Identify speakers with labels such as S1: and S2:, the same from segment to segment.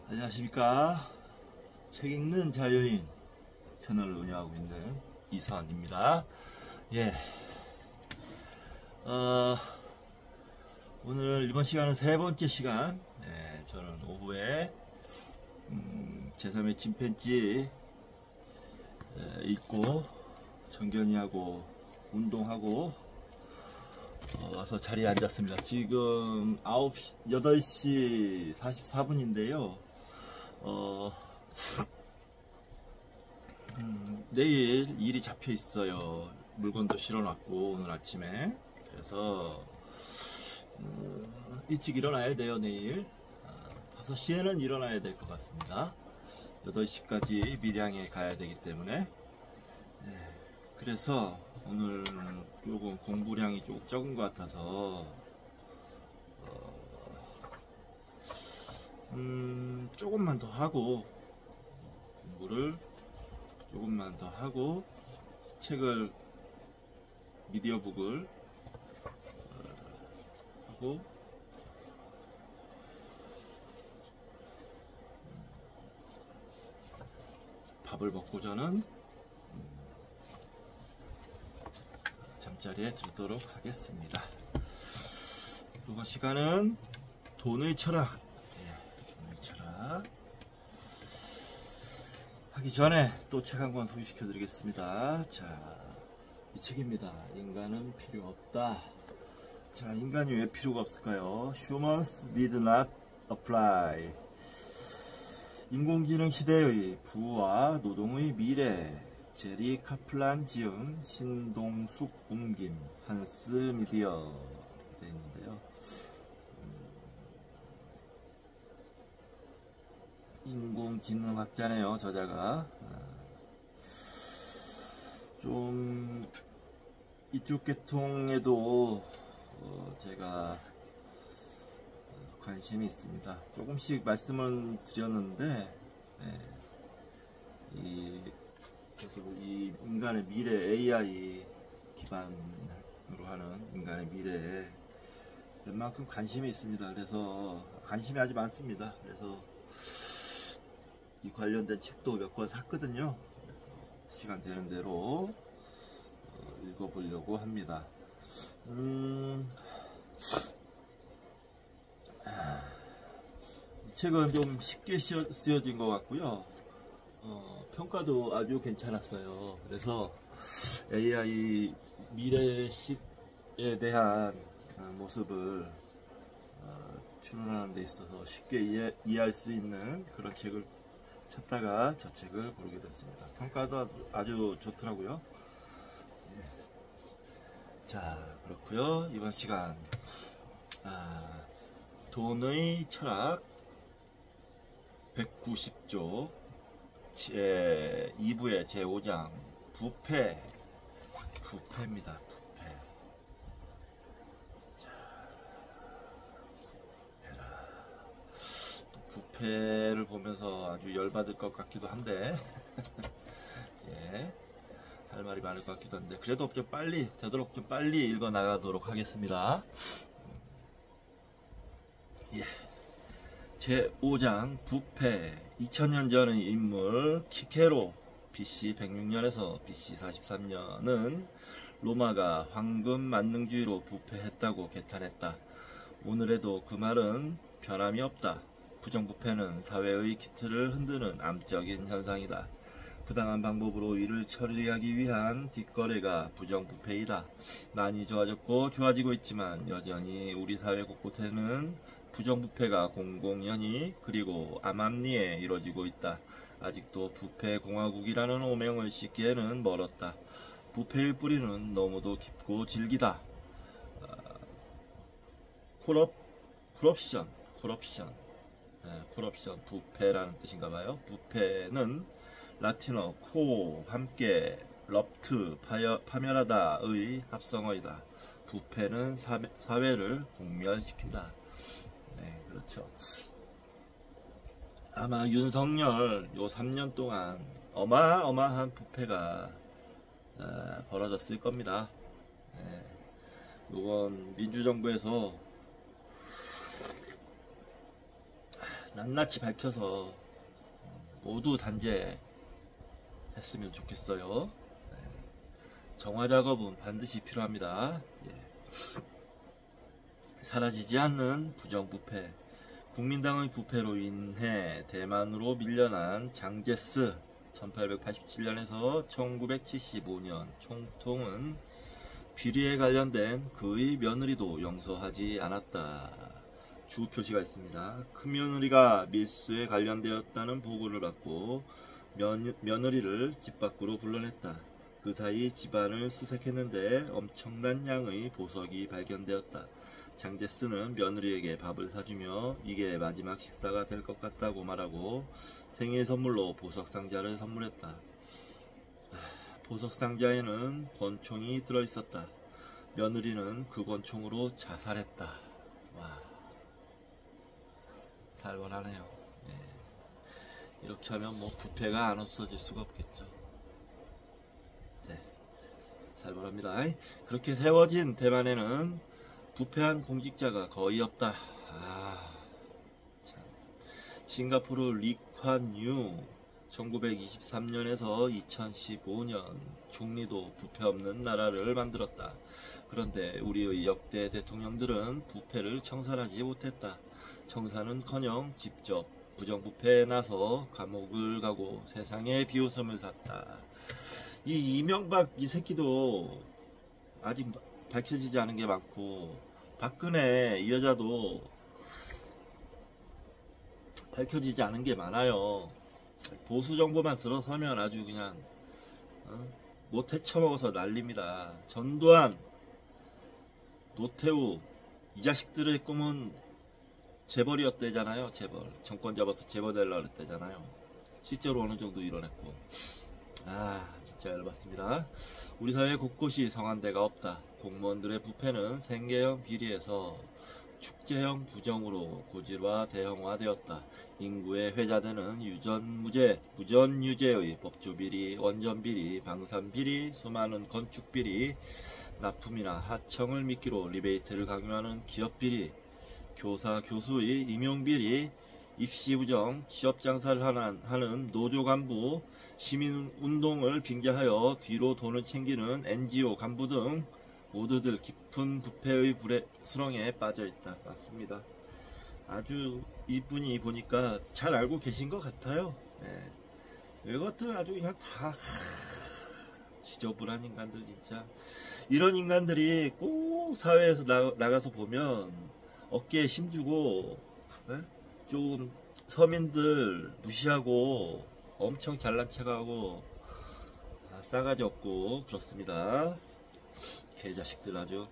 S1: 안녕하십니까. 책 읽는 자유인 채널을 운영하고 있는 이선입니다. 예. 오늘 이번 시간은 세 번째 시간. 저는 오후에 제3의 침팬지 읽고 정견이하고 운동하고 와서 자리에 앉았습니다. 지금 8시 44분인데요. 내일 일이 잡혀 있어요. 물건도 실어놨고 오늘 아침에. 그래서 일찍 일어나야 돼요. 내일 5시에는 일어나야 될 것 같습니다. 8시까지 밀양에 가야 되기 때문에. 그래서 오늘 조금 공부량이 조금 적은 것 같아서 조금만 더 하고, 공부를 조금만 더 하고 책을, 미디어북을 하고 밥을 먹고 저는 잠자리에 들도록 하겠습니다. 이번 시간은 돈의 철학. 돈의 철학 하기 전에 또 책 한 권 소개시켜 드리겠습니다. 자, 이 책입니다. 인간은 필요 없다. 자, 인간이 왜 필요가 없을까요? Humans did not apply. 인공지능 시대의 부와 노동의 미래. 제리 카플란 지음, 신동숙 옮김, 한스 미디어 되어 있는데요. 인공지능학자네요, 저자가. 좀 이쪽 계통에도 제가 관심이 있습니다. 조금씩 말씀을 드렸는데, 이 인간의 미래, AI 기반으로 하는 인간의 미래에 웬만큼 관심이 있습니다. 그래서 관심이 아주 많습니다. 그래서 이 관련된 책도 몇 권 샀거든요. 그래서 시간 되는 대로 읽어보려고 합니다. 이 책은 좀 쉽게 쓰여진 것 같고요. 평가도 아주 괜찮았어요. 그래서 AI 미래식에 대한 모습을 추론하는 데 있어서 쉽게 이해할 수 있는 그런 책을 찾다가 저 책을 고르게 됐습니다. 평가도 아주 좋더라고요. 자, 그렇고요. 이번 시간 돈의 철학 190쪽 제2부의 제5장 부패입니다. 부패. 자, 또 부패를 보면서 아주 열받을 것 같기도 한데 예, 할 말이 많을 것 같기도 한데 그래도 좀 빨리, 되도록 좀 빨리 읽어 나가도록 하겠습니다. 예. 제5장 부패. 2000년 전의 인물 키케로, BC 106년에서 BC 43년은 로마가 황금 만능주의로 부패했다고 개탄했다. 오늘에도 그 말은 변함이 없다. 부정부패는 사회의 기틀을 흔드는 암적인 현상이다. 부당한 방법으로 이를 처리하기 위한 뒷거래가 부정부패이다. 많이 좋아졌고 좋아지고 있지만 여전히 우리 사회 곳곳에는 부정부패가 공공연히 그리고 암암리에 이루어지고 있다. 아직도 부패공화국이라는 오명을 씻기에는 멀었다. 부패의 뿌리는 너무도 깊고 질기다. 콜옵션, 부패라는 뜻인가봐요. 부패는 라틴어 코, 함께, 럽트, 파멸하다의 합성어이다. 부패는 사회를 공멸시킨다. 네, 그렇죠. 아마 윤석열 요 3년 동안 어마어마한 부패가 벌어졌을 겁니다. 요건 민주정부에서 낱낱이 밝혀서 모두 단죄했으면 좋겠어요. 정화 작업은 반드시 필요합니다. 사라지지 않는 부정부패. 국민당의 부패로 인해 대만으로 밀려난 장제스 1887년에서 1975년 총통은 비리에 관련된 그의 며느리도 용서하지 않았다. 주 표시가 있습니다. 큰며느리가 밀수에 관련되었다는 보고를 받고 며느리를 집 밖으로 불러냈다. 그 사이 집안을 수색했는데 엄청난 양의 보석이 발견되었다. 장제스는 며느리에게 밥을 사주며 이게 마지막 식사가 될 것 같다고 말하고 생일 선물로 보석 상자를 선물했다. 보석 상자에는 권총이 들어있었다. 며느리는 그 권총으로 자살했다. 와, 살벌하네요. 이렇게 하면 뭐 부패가 안 없어질 수가 없겠죠. 살벌합니다. 그렇게 세워진 대만에는 부패한 공직자가 거의 없다. 참. 싱가포르 리콴유 1923년에서 2015년 총리도 부패 없는 나라를 만들었다. 그런데 우리의 역대 대통령들은 부패를 청산하지 못했다. 청산은커녕 직접 부정부패에 나서 감옥을 가고 세상에 비웃음을 샀다. 이 이명박 이 새끼도 아직 밝혀지지 않은 게 많고, 박근혜 이 여자도 밝혀지지 않은 게 많아요. 보수 정보만 들어서면 아주 그냥 못 헤쳐먹어서 난립니다. 전두환, 노태우 이 자식들의 꿈은 재벌이었대잖아요. 재벌, 정권 잡아서 재벌 되려고 그랬대잖아요. 실제로 어느 정도 이뤄냈고. 진짜 열받습니다. 우리 사회 곳곳이 성한데가 없다. 공무원들의 부패는 생계형 비리에서 축제형 부정으로 고질화 대형화되었다. 인구에 회자되는 유전무죄, 무전유죄의 법조비리, 원전비리, 방산비리, 수많은 건축비리, 납품이나 하청을 미끼로 리베이트를 강요하는 기업비리, 교사, 교수의 임용비리, 입시부정, 취업장사를 하는 노조간부, 시민운동을 빙자하여 뒤로 돈을 챙기는 NGO 간부 등 모두들 깊은 부패의 수렁에 빠져있다. 맞습니다. 아주 이분이 보니까 잘 알고 계신 것 같아요. 이것들 아주 그냥 다 지저분한 인간들 진짜. 이런 인간들이 꼭 사회에서 나가서 보면 어깨에 힘주고 조금 서민들 무시하고 엄청 잘난 척하고 싸가지 없고 그렇습니다. 개자식들 아주.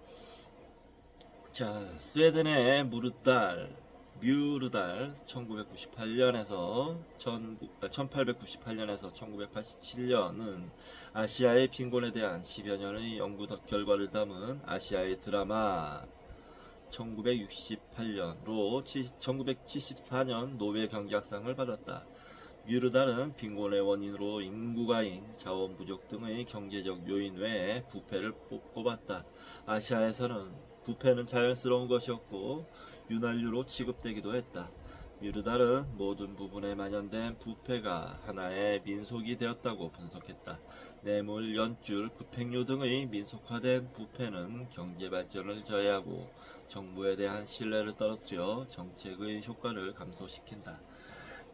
S1: 자, 스웨덴의 뮤르달 1898년에서 1987년은 아시아의 빈곤에 대한 10여 년의 연구 결과를 담은 아시아의 드라마 1968년로 1974년 노벨 경제학상을 받았다. 뮤르달은 빈곤의 원인으로 인구과잉, 자원 부족 등의 경제적 요인 외에 부패를 꼽았다. 아시아에서는 부패는 자연스러운 것이었고 윤활유로 취급되기도 했다. 뮤르달은 모든 부분에 만연된 부패가 하나의 민속이 되었다고 분석했다. 뇌물, 연줄, 급행료 등의 민속화된 부패는 경제발전을 저해하고 정부에 대한 신뢰를 떨어뜨려 정책의 효과를 감소시킨다.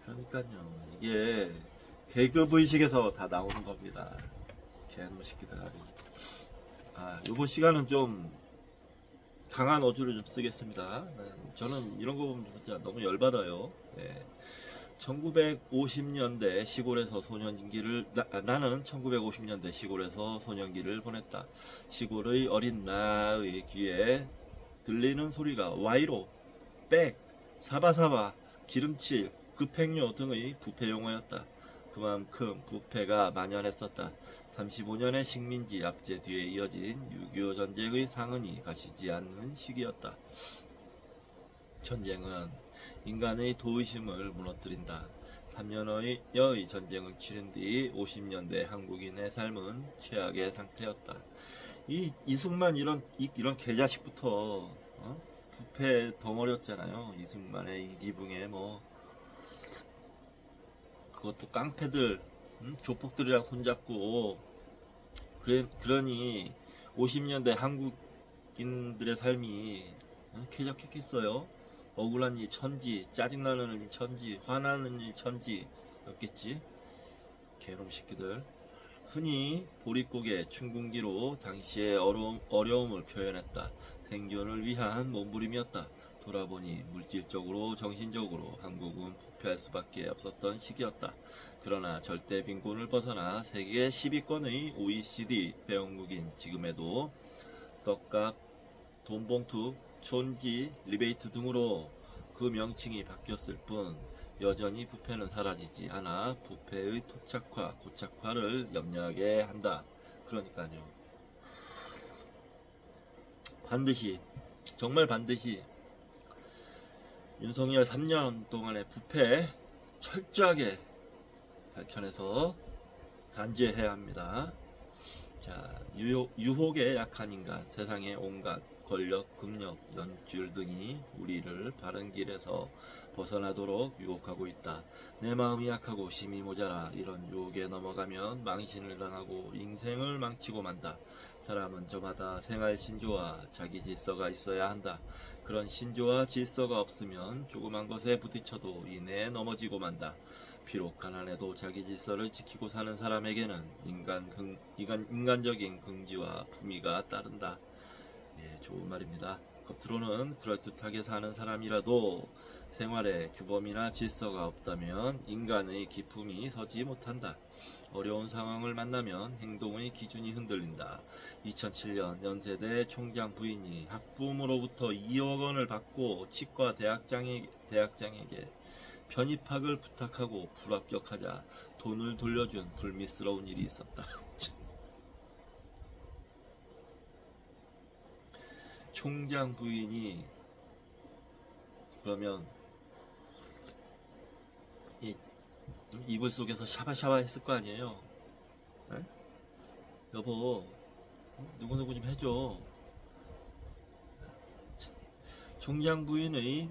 S1: 그러니까요, 이게 계급의식에서 다 나오는 겁니다. 개놈 새끼들 아주. 요번 시간은 좀 강한 어조를 좀 쓰겠습니다. 저는 이런 거 보면 진짜 너무 열받아요. 1950년대 시골에서 소년기를 나는 1950년대 시골에서 소년기를 보냈다. 시골의 어린 나의 귀에 들리는 소리가 와이로, 백, 사바사바, 기름칠, 급행료 등의 부패 용어였다. 그만큼 부패가 만연했었다. 35년의 식민지 압제 뒤에 이어진 6.25 전쟁의 상흔이 가시지 않는 시기였다. 전쟁은 인간의 도의심을 무너뜨린다. 3년여의 전쟁을 치른 뒤 50년대 한국인의 삶은 최악의 상태였다. 이승만 이런 개자식부터 부패 덩어리였잖아요. 이승만의 이기붕에 뭐 그것도 깡패들, 조폭들이랑 손잡고, 그러니 50년대 한국인들의 삶이 쾌적했겠어요? 억울한 일 천지, 짜증나는 일 천지, 화나는 일 천지였겠지? 개놈 새끼들. 흔히 보릿고개 춘궁기로 당시의 어려움을 표현했다. 생존을 위한 몸부림이었다. 돌아보니 물질적으로 정신적으로 한국은 부패할 수밖에 없었던 시기였다. 그러나 절대 빈곤을 벗어나 세계 10위권의 OECD 회원국인 지금에도 떡값, 돈봉투, 촌지, 리베이트 등으로 그 명칭이 바뀌었을 뿐 여전히 부패는 사라지지 않아 부패의 토착화, 고착화를 염려하게 한다. 그러니까요. 반드시, 정말 반드시 윤석열 3년 동안의 부패 철저하게 밝혀내서 단죄해야 합니다. 자, 유혹에 약한 인간, 세상의 온갖 권력, 금력, 연줄 등이 우리를 바른 길에서 벗어나도록 유혹하고 있다. 내 마음이 약하고 힘이 모자라 이런 유혹에 넘어가면 망신을 당하고 인생을 망치고 만다. 사람은 저마다 생활 신조와 자기 질서가 있어야 한다. 그런 신조와 질서가 없으면 조그만 것에 부딪혀도 이내에 넘어지고 만다. 비록 가난해도 자기 질서를 지키고 사는 사람에게는 인간적인 긍지와 품위가 따른다. 예, 좋은 말입니다. 겉으로는 그럴듯하게 사는 사람이라도 생활에 규범이나 질서가 없다면 인간의 기품이 서지 못한다. 어려운 상황을 만나면 행동의 기준이 흔들린다. 2007년 연세대 총장 부인이 학부모로부터 2억 원을 받고 치과 대학장에게 편입학을 부탁하고 불합격하자 돈을 돌려준 불미스러운 일이 있었다. 총장 부인이 그러면 이불 속에서 샤바샤바 했을 거 아니에요. 에? 여보, 누구누구 좀 해줘. 총장 부인이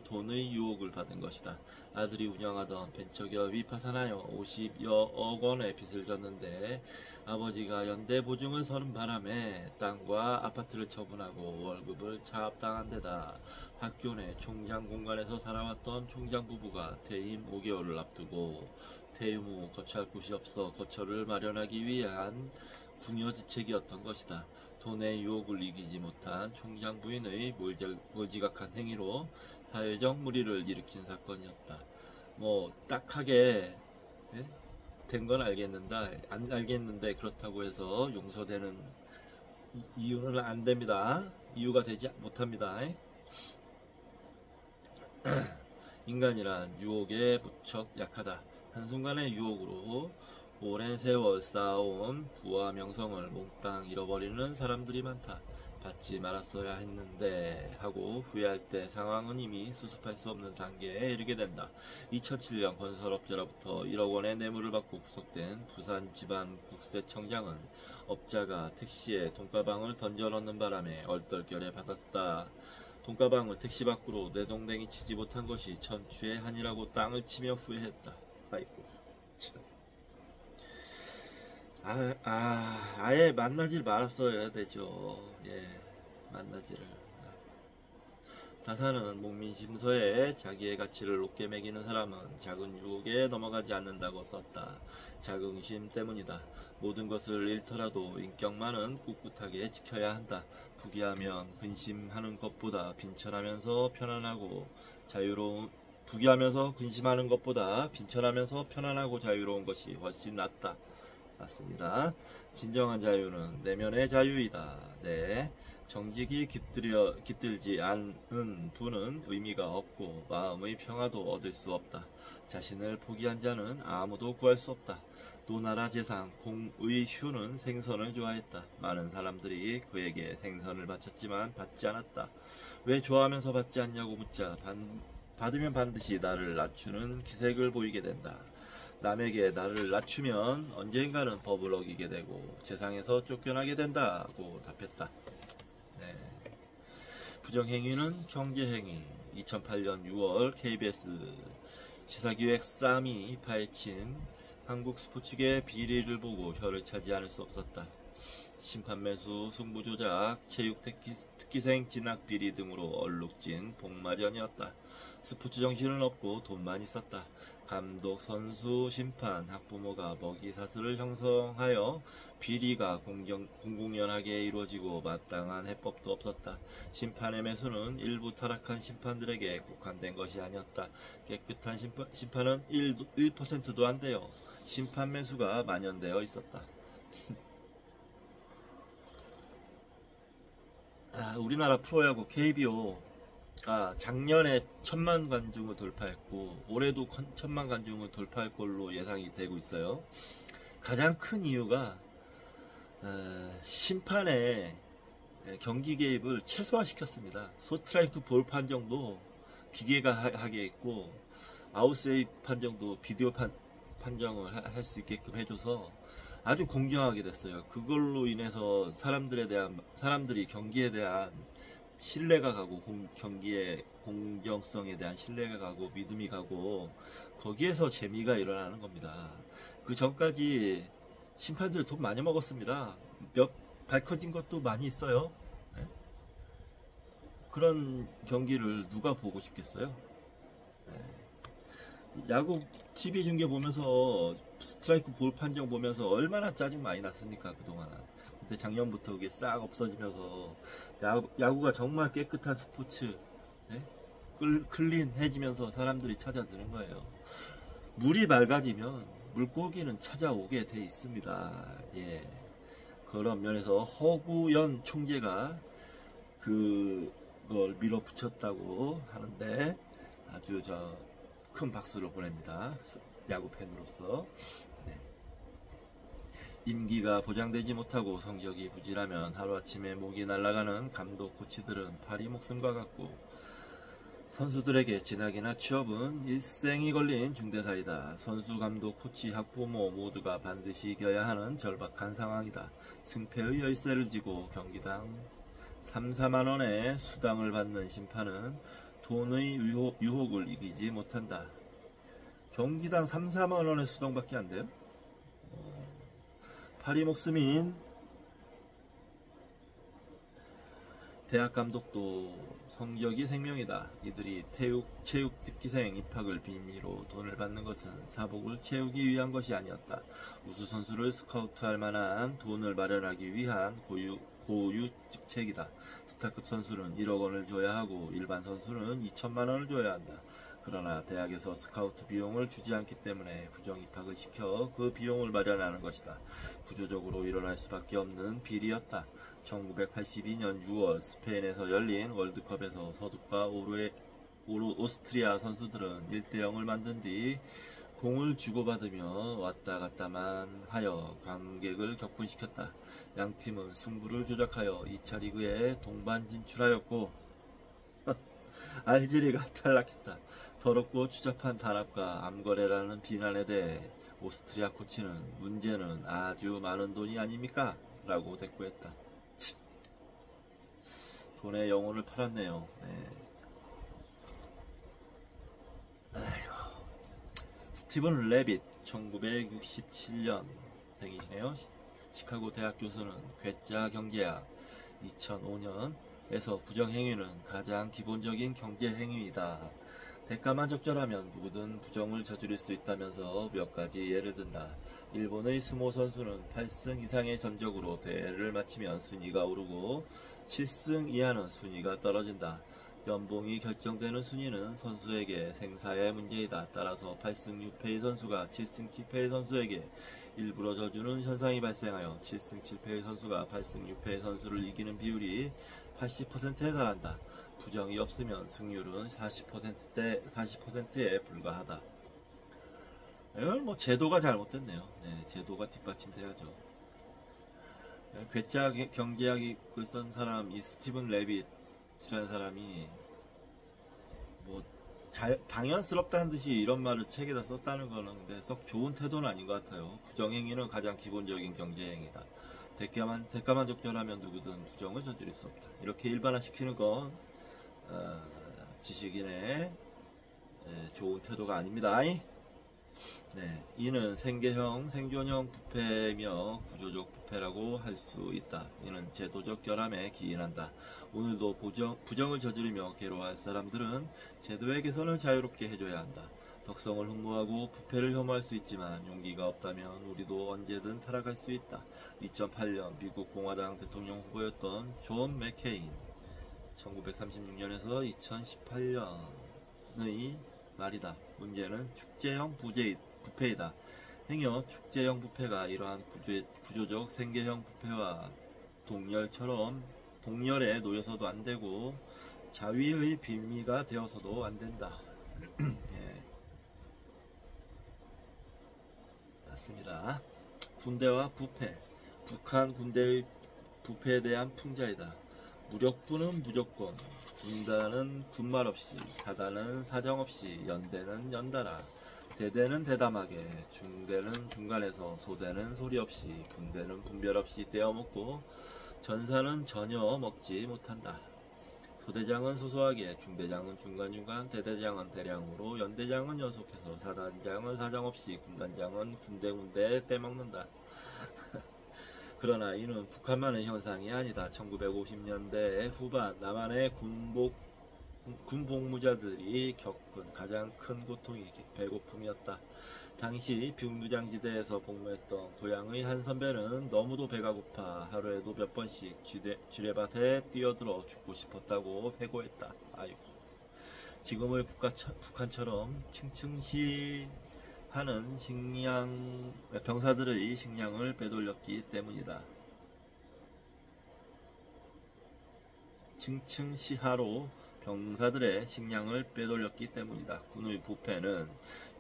S1: 돈의 유혹을 받은 것이다. 아들이 운영하던 벤처기업이 파산하여 50여억 원의 빚을 졌는데 아버지가 연대 보증을 서는 바람에 땅과 아파트를 처분하고 월급을 차압당한 데다 학교 내 총장 공간에서 살아왔던 총장 부부가 퇴임 5개월을 앞두고 퇴임 후 거처할 곳이 없어 거처를 마련하기 위한 궁여지책이었던 것이다. 돈의 유혹을 이기지 못한 총장 부인의 몰지각한 행위로 사회적 물의를 일으킨 사건이었다. 뭐 딱하게 된 건 알겠는데 그렇다고 해서 용서되는 이유는 안 됩니다. 이유가 되지 못합니다. 인간이란 유혹에 무척 약하다. 한순간의 유혹으로 오랜 세월 쌓아온 부와 명성을 몽땅 잃어버리는 사람들이 많다. 받지 말았어야 했는데 하고 후회할 때 상황은 이미 수습할 수 없는 단계에 이르게 된다. 2007년 건설업자로부터 1억 원의 뇌물을 받고 구속된 부산 지방 국세청장은 업자가 택시에 돈가방을 던져 넣는 바람에 얼떨결에 받았다. 돈가방을 택시 밖으로 내동댕이 치지 못한 것이 천추의 한이라고 땅을 치며 후회했다. 아이고 참. 아예 만나질 말았어야 되죠. 예, 만나지를. 다사는 목민심서에 자기의 가치를 높게 매기는 사람은 작은 유혹에 넘어가지 않는다고 썼다. 자긍심 때문이다. 모든 것을 잃더라도 인격만은 꿋꿋하게 지켜야 한다. 부귀하면 근심하는 것보다 빈천하면서 편안하고 근심하는 것보다 빈천하면서 편안하고 자유로운 것이 훨씬 낫다. 맞습니다. 진정한 자유는 내면의 자유이다. 네. 정직이 깃들지 않은 부는 의미가 없고 마음의 평화도 얻을 수 없다. 자신을 포기한 자는 아무도 구할 수 없다. 노나라 제상 공의휴는 생선을 좋아했다. 많은 사람들이 그에게 생선을 바쳤지만 받지 않았다. 왜 좋아하면서 받지 않냐고 묻자 받으면 반드시 나를 낮추는 기색을 보이게 된다. 남에게 나를 낮추면 언젠가는 법을 어기게 되고 세상에서 쫓겨나게 된다고 답했다. 네. 부정행위는 경제행위. 2008년 6월 KBS 시사기획 쌈이 파헤친 한국 스포츠계 비리를 보고 혀를 차지 않을 수 없었다. 심판 매수, 승부 조작, 체육 특기생 진학 비리 등으로 얼룩진 복마전이었다. 스포츠 정신은 없고 돈만 있었다. 감독, 선수, 심판, 학부모가 먹이사슬을 형성하여 비리가 공공연하게 이루어지고 마땅한 해법도 없었다. 심판의 매수는 일부 타락한 심판들에게 국한된 것이 아니었다. 깨끗한 심판은 1%도 안 돼요. 심판 매수가 만연되어 있었다. 우리나라 프로야구 KBO가 작년에 1000만 관중을 돌파했고 올해도 1000만 관중을 돌파할 걸로 예상이 되고 있어요. 가장 큰 이유가 심판의 경기 개입을 최소화시켰습니다. 스트라이크 볼 판정도 기계가 하게 했고 아웃세이브 판정도 비디오 판정을 할 수 있게끔 해줘서 아주 공정하게 됐어요. 그걸로 인해서 사람들이 경기에 대한 신뢰가 가고 경기의 공정성에 대한 신뢰가 가고 믿음이 가고 거기에서 재미가 일어나는 겁니다. 그 전까지 심판들 돈 많이 먹었습니다. 밝혀진 것도 많이 있어요. 네? 그런 경기를 누가 보고 싶겠어요? 네. 야구 TV 중계 보면서 스트라이크 볼 판정 보면서 얼마나 짜증 많이 났습니까 그동안. 근데 작년부터 그게 싹 없어지면서 야구가 정말 깨끗한 스포츠, 네? 클린해지면서 사람들이 찾아드는 거예요. 물이 맑아지면 물고기는 찾아오게 돼 있습니다. 예. 그런 면에서 허구연 총재가 그걸 밀어붙였다고 하는데 아주 큰 박수를 보냅니다. 야구 팬으로서. 네. 임기가 보장되지 못하고 성적이 부진하면 하루아침에 목이 날아가는 감독, 코치들은 파리 목숨과 같고 선수들에게 진학이나 취업은 일생이 걸린 중대사이다. 선수, 감독, 코치, 학부모 모두가 반드시 이겨야 하는 절박한 상황이다. 승패의 열쇠를 쥐고 경기당 3, 4만 원의 수당을 받는 심판은 돈의 유혹을 이기지 못한다. 경기당 3, 4만 원의 수당밖에 안 돼요? 파리 목숨인 대학 감독도 성적이 생명이다. 이들이 체육 특기생 입학을 빌미로 돈을 받는 것은 사복을 채우기 위한 것이 아니었다. 우수 선수를 스카우트할 만한 돈을 마련하기 위한 고유 직책이다. 스타급 선수는 1억 원을 줘야 하고 일반 선수는 2천만 원을 줘야 한다. 그러나 대학에서 스카우트 비용을 주지 않기 때문에 부정 입학을 시켜 그 비용을 마련하는 것이다. 구조적으로 일어날 수밖에 없는 비리였다. 1982년 6월 스페인에서 열린 월드컵에서 서독과 오스트리아 선수들은 1대0을 만든 뒤 공을 주고받으며 왔다 갔다만 하여 관객을 격분시켰다. 양팀은 승부를 조작하여 2차 리그에 동반 진출하였고 알제리가 탈락했다. 더럽고 추잡한 단합과 암거래라는 비난에 대해 오스트리아 코치는 문제는 아주 많은 돈이 아닙니까? 라고 대꾸했다. 돈의 영혼을 팔았네요. 네. 아이고. 스티븐 레빗 1967년 생이시네요. 시카고 대학 교수는 괴짜 경제학 2005년에서 부정행위는 가장 기본적인 경제행위이다. 대가만 적절하면 누구든 부정을 저지를 수 있다면서 몇 가지 예를 든다. 일본의 스모 선수는 8승 이상의 전적으로 대회를 마치면 순위가 오르고 7승 이하는 순위가 떨어진다. 연봉이 결정되는 순위는 선수에게 생사의 문제이다. 따라서 8승 6패의 선수가 7승 7패의 선수에게 일부러 져주는 현상이 발생하여 7승 7패의 선수가 8승 6패의 선수를 이기는 비율이 80%에 달한다. 부정이 없으면 승률은 40%에 불과하다. 이건 뭐 제도가 잘못됐네요. 네, 제도가 뒷받침돼야죠. 괴짜 경제학을 쓴 사람, 이 스티븐 레빗이라는 사람이 뭐 당연스럽다는 듯이 이런 말을 책에다 썼다는 거는 근데 썩 좋은 태도는 아닌 것 같아요. 부정행위는 가장 기본적인 경제행위다. 대가만 적절하면 누구든 부정을 저지를 수 없다. 이렇게 일반화시키는 건 지식인의 좋은 태도가 아닙니다. 네, 이는 생계형, 생존형 부패며 구조적 부패라고 할 수 있다. 이는 제도적 결함에 기인한다. 오늘도 부정을 저지르며 괴로워할 사람들은 제도의 개선을 자유롭게 해줘야 한다. 덕성을 흠모하고 부패를 혐오할 수 있지만 용기가 없다면 우리도 언제든 타락할 수 있다. 2008년 미국 공화당 대통령 후보였던 존 맥케인, 1936년에서 2018년의 말이다. 문제는 축제형 부패이다. 행여 축제형 부패가 이러한 구조적 생계형 부패와 동렬에 놓여서도 안 되고 자위의 빈미가 되어서도 안 된다. 예. 맞습니다. 군대와 부패. 북한 군대의 부패에 대한 풍자이다. 무력부는 무조건, 군단은 군말 없이, 사단은 사정 없이, 연대는 연달아, 대대는 대담하게, 중대는 중간에서, 소대는 소리 없이, 분대는 분별 없이 떼어먹고, 전사는 전혀 먹지 못한다. 소대장은 소소하게, 중대장은 중간중간, 대대장은 대량으로, 연대장은 연속해서, 사단장은 사정 없이, 군단장은 군데군데 떼먹는다. 그러나 이는 북한만의 현상이 아니다. 1950년대 후반 남한의 군복무자들이 겪은 가장 큰 고통이 배고픔이었다. 당시 비무장지대에서 복무했던 고향의 한 선배는 너무도 배가 고파 하루에도 몇 번씩 쥐레밭에 뛰어들어 죽고 싶었다고 회고했다. 아이고. 지금의 북한처럼 층층시 하는 병사들의 식량을 빼돌렸기 때문이다. 층층시하로 병사들의 식량을 빼돌렸기 때문이다. 군의 부패는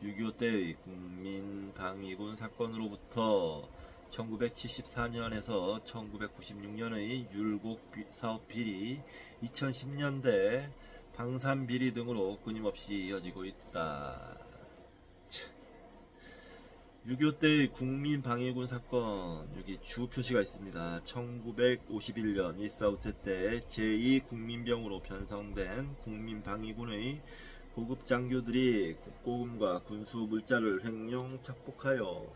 S1: 6.25 때의 국민방위군 사건으로부터 1974년에서 1996년의 율곡 사업 비리, 2010년대 방산 비리 등으로 끊임없이 이어지고 있다. 6.25 때의 국민방위군 사건, 여기 주 표시가 있습니다. 1951년 일사후퇴 때 제2국민병으로 편성된 국민방위군의 고급 장교들이 국고금과 군수 물자를 횡령 착복하여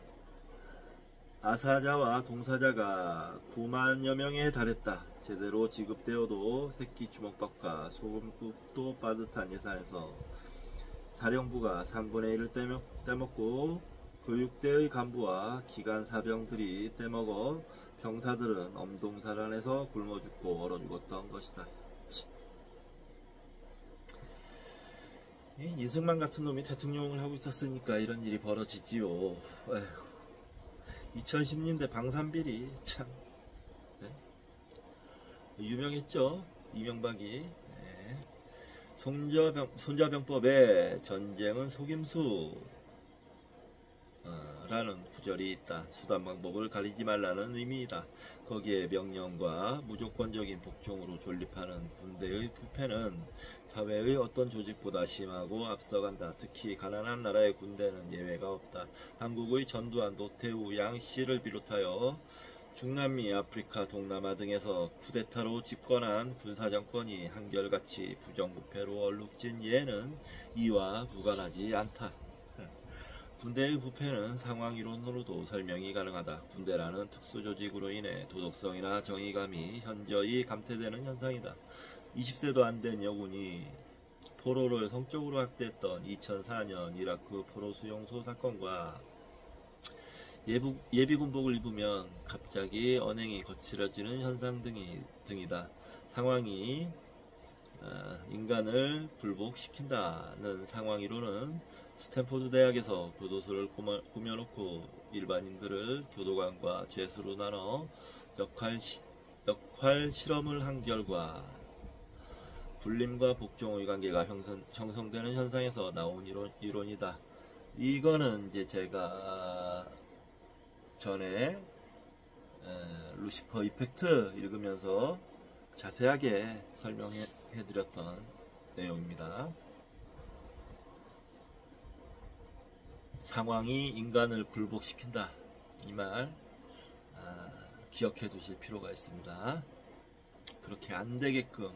S1: 아사자와 동사자가 9만여 명에 달했다. 제대로 지급되어도 새끼 주먹밥과 소금국도 빠듯한 예산에서 사령부가 3분의 1을 떼먹고 교육대의 간부와 기관 사병들이 떼먹어 병사들은 엄동살안에서 굶어 죽고 얼어 죽었던 것이다. 이승만 같은 놈이 대통령을 하고 있었으니까 이런 일이 벌어지지요. 에휴. 2010년대 방산비리 참 유명했죠. 이명박이. 손자병법에 전쟁은 속임수 라는 구절이 있다. 수단 방법을 가리지 말라는 의미이다. 거기에 명령과 무조건적인 복종으로 존립하는 군대의 부패는 사회의 어떤 조직보다 심하고 앞서간다. 특히 가난한 나라의 군대는 예외가 없다. 한국의 전두환, 노태우, 양씨를 비롯하여 중남미, 아프리카, 동남아 등에서 쿠데타로 집권한 군사정권이 한결같이 부정부패로 얼룩진 예는 이와 무관하지 않다. 군대의 부패는 상황이론으로도 설명이 가능하다. 군대라는 특수조직으로 인해 도덕성이나 정의감이 현저히 감퇴되는 현상이다. 20세도 안 된 여군이 포로를 성적으로 학대했던 2004년 이라크 포로 수용소 사건과 예비군복을 입으면 갑자기 언행이 거칠어지는 현상 등이다. 상황이 인간을 굴복시킨다는 상황이론은 스탠포드 대학에서 교도소를 꾸며놓고 일반인들을 교도관과 죄수로 나눠 역할 실험을 한 결과 군림과 복종의 관계가 형성되는 현상에서 나온 이론이다. 이거는 이제 제가 전에 루시퍼 이펙트 읽으면서 자세하게 설명해 드렸던 내용입니다. 상황이 인간을 굴복시킨다. 이 말 기억해 두실 필요가 있습니다. 그렇게 안 되게끔,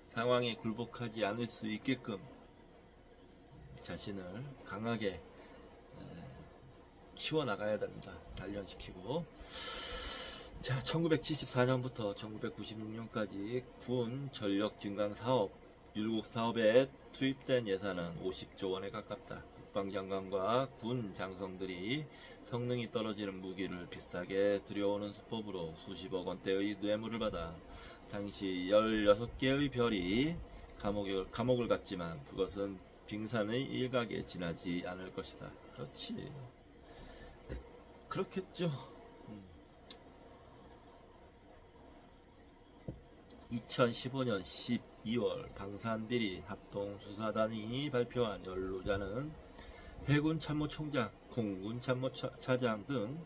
S1: 상황에 굴복하지 않을 수 있게끔 자신을 강하게 키워나가야 됩니다. 단련시키고. 자, 1974년부터 1996년까지 군 전력 증강 사업, 율곡 사업에 투입된 예산은 50조 원에 가깝다. 국방장관과 군 장성들이 성능이 떨어지는 무기를 비싸게 들여오는 수법으로 수십억 원대의 뇌물을 받아 당시 16개의 별이 감옥을 갔지만 그것은 빙산의 일각에 지나지 않을 것이다. 그렇지. 그렇겠죠. 2015년 12월 방산비리 합동수사단이 발표한 연루자는 해군 참모총장, 공군 참모차장 등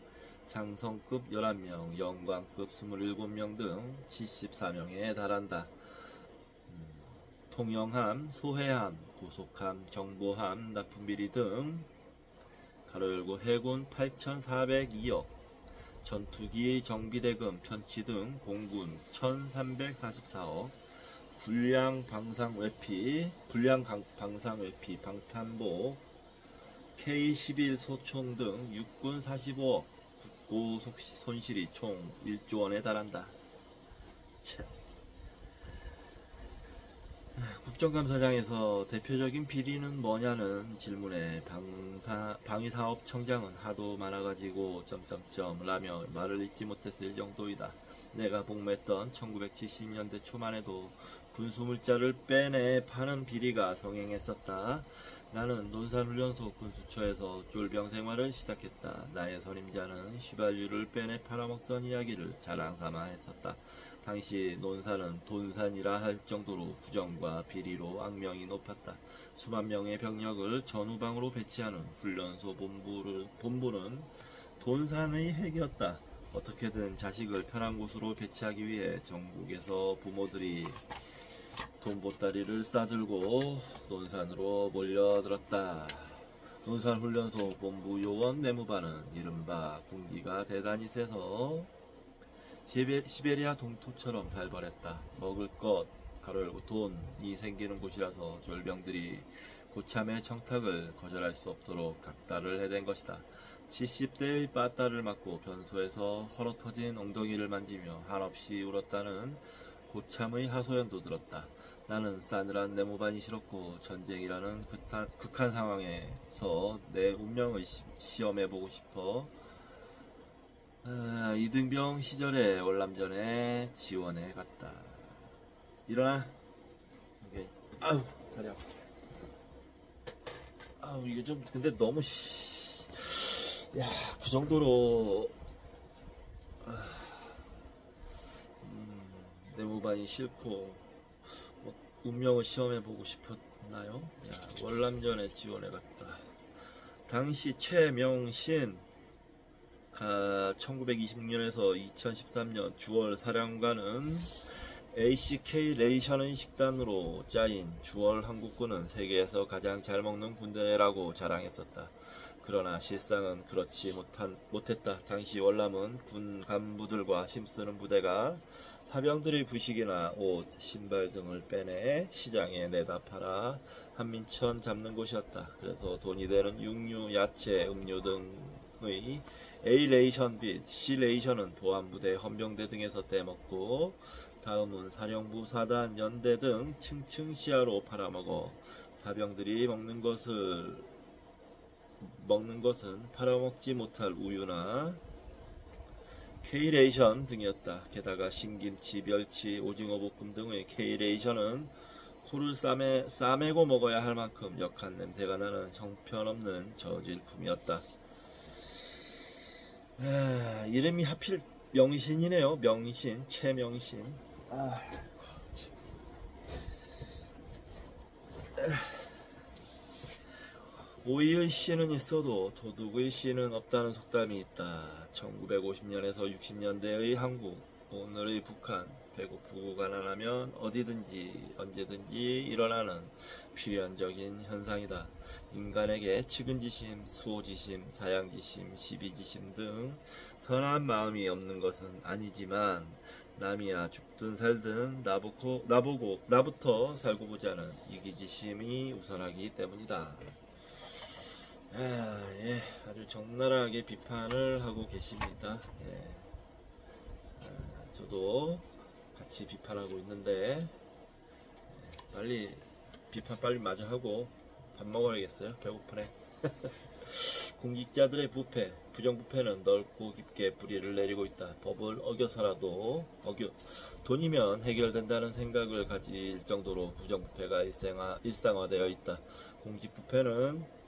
S1: 장성급 11명, 영광급 27명 등 74명에 달한다. 통영함, 소해함, 고속함, 정보함, 납품비리 등 가로 열고 해군 8,402억, 전투기 정비대금 편취 등 공군 1,344억, 불량 방상외피, 방탄복, K-11 소총 등 육군 45억, 국고 손실이 총 1조 원에 달한다. 참. 국정감사장에서 대표적인 비리는 뭐냐는 질문에 방위사업청장은 하도 많아가지고 라며 말을 잇지 못했을 정도이다. 내가 복무했던 1970년대 초만 해도 군수물자를 빼내 파는 비리가 성행했었다. 나는 논산훈련소 군수처에서 쫄병 생활을 시작했다. 나의 선임자는 휘발유를 빼내 팔아먹던 이야기를 자랑삼아 했었다. 당시 논산은 돈산이라 할 정도로 부정과 비리로 악명이 높았다. 수만 명의 병력을 전후방으로 배치하는 훈련소 본부는 돈산의 핵이었다. 어떻게든 자식을 편한 곳으로 배치하기 위해 전국에서 부모들이 돈보따리를 싸들고 논산으로 몰려들었다. 논산훈련소 본부 요원 내무반은 이른바 군기가 대단히 세서 시베리아 동토처럼 살벌했다. 먹을 것, 가로 열고 돈이 생기는 곳이라서 졸병들이 고참의 청탁을 거절할 수 없도록 닥달을 해댄 것이다. 70대의 빠따를 맞고 변소에서 헐어터진 엉덩이를 만지며 한없이 울었다는 고참의 하소연도 들었다. 나는 싸늘한 내무반이 싫었고 전쟁이라는 극한 상황에서 내 운명을 시험해보고 싶어 이등병 시절에 월남전에 지원해 갔다. 일어나. 오케이. 아우 다리 아파. 아우 이게 좀 근데 너무 야 그 정도로 내무반이 싫고 뭐, 운명을 시험해보고 싶었나요? 야, 월남전에 지원해 갔다. 당시 최명신 1920년에서 2013년 주월 사령관은 ACK 레이션의 식단으로 짜인 주월 한국군은 세계에서 가장 잘 먹는 군대라고 자랑했었다. 그러나 실상은 그렇지 못했다. 당시 월남은 군 간부들과 힘쓰는 부대가 사병들의 부식이나 옷, 신발 등을 빼내 시장에 내다 팔아 한민천 잡는 곳이었다. 그래서 돈이 되는 육류, 야채, 음료 등의 A-레이션 빚, C-레이션은 보안부대, 헌병대 등에서 떼먹고 다음은 사령부, 사단, 연대 등 층층 시야로 팔아먹어 사병들이 먹는 것은 팔아먹지 못할 우유나 K-레이션 등이었다. 게다가 신김치, 멸치, 오징어 볶음 등의 K-레이션은 코를 싸매고 먹어야 할 만큼 역한 냄새가 나는 형편없는 저질품이었다. 이름이 하필 명신이네요. 명신, 최명신. 오이의 씨는 있어도 도둑의 씨는 없다는 속담이 있다. 1950년에서 60년대의 한국, 오늘의 북한, 배고프고 가난하면 어디든지 언제든지 일어나는 필연적인 현상이다. 인간에게 측은지심, 수호지심, 사양지심, 시비지심 등 선한 마음이 없는 것은 아니지만 남이야 죽든 살든 나부터 살고 보자는 이기지심이 우선하기 때문이다. 예, 아주 적나라하게 비판을 하고 계십니다. 예. 저도 같이 비판하고 있는데 빨리 비판 빨리 마저 하고 밥 먹어야겠어요. 배고프네. 공직자들의 부패, 부정부패는 넓고 깊게 뿌리를 내리고 있다. 법을 어겨서라도 돈이면 해결된다는 생각을 가질 정도로 부정부패가 일상화되어 있다. 공직부패는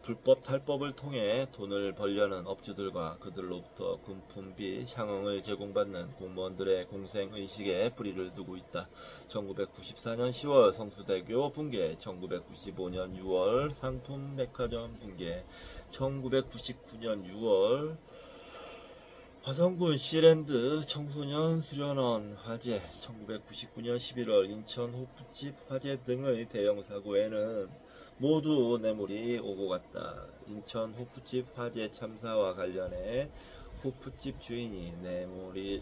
S1: 불법 탈법을 통해 돈을 벌려는 업주들과 그들로부터 금품비 향응을 제공받는 공무원들의 공생의식에 뿌리를 두고 있다. 1994년 10월 성수대교 붕괴, 1995년 6월 상품백화점 붕괴, 1999년 6월 화성군 시랜드 청소년 수련원 화재, 1999년 11월 인천 호프집 화재 등의 대형 사고에는 모두 뇌물이 오고 갔다. 인천 호프집 화재 참사와 관련해 호프집 주인이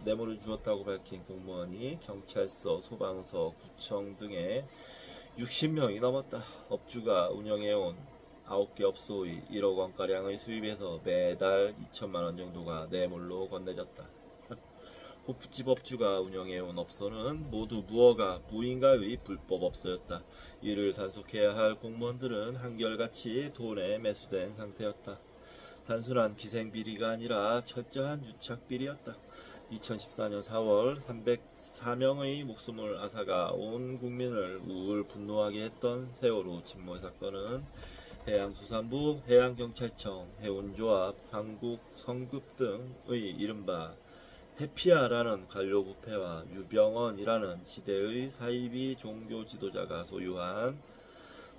S1: 뇌물을 주었다고 밝힌 공무원이 경찰서, 소방서, 구청 등에 60명이 넘었다. 업주가 운영해온 9개 업소의 1억 원가량의 수입에서 매달 2천만 원 정도가 뇌물로 건네졌다. 호프집 업주가 운영해온 업소는 모두 무허가, 무인가의 불법 업소였다. 이를 단속해야 할 공무원들은 한결같이 돈에 매수된 상태였다. 단순한 기생비리가 아니라 철저한 유착비리였다. 2014년 4월 304명의 목숨을 앗아가 온 국민을 우울 분노하게 했던 세월호 침몰 사건은 해양수산부, 해양경찰청, 해운조합, 한국성급 등의 이른바 해피아라는 관료부패와 유병언이라는 시대의 사이비 종교 지도자가 소유한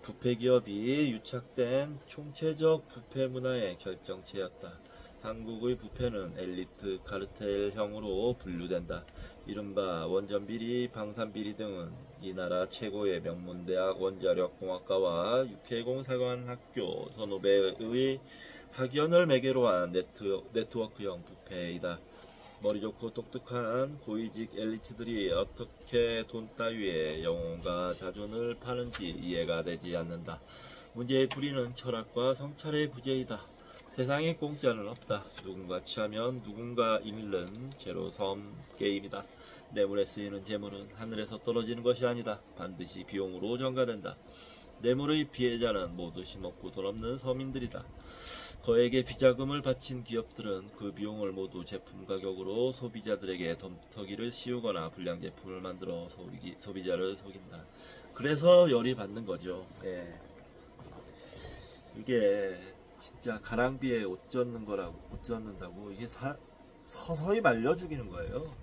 S1: 부패기업이 유착된 총체적 부패 문화의 결정체였다. 한국의 부패는 엘리트 카르텔형으로 분류된다. 이른바 원전비리, 방산비리 등은 이 나라 최고의 명문대학 원자력공학과와 육해공사관학교 선후배의 학연을 매개로 한 네트워크형 부패이다. 머리 좋고 똑똑한 고위직 엘리트들이 어떻게 돈 따위에 영혼과 자존을 파는지 이해가 되지 않는다. 문제의 뿌리는 철학과 성찰의 부재이다. 세상에 공짜는 없다. 누군가 취하면 누군가 잃는 제로섬 게임이다. 뇌물에 쓰이는 재물은 하늘에서 떨어지는 것이 아니다. 반드시 비용으로 전가된다. 뇌물의 피해자는 모두 힘없고 돈 없는 서민들이다. 거액의 비자금을 바친 기업들은 그 비용을 모두 제품 가격으로 소비자들에게 덤터기를 씌우거나 불량 제품을 만들어 소비자를 속인다. 그래서 열이 받는 거죠. 예. 이게 진짜 가랑비에 옷 젖는다고 이게 서서히 말려 죽이는 거예요.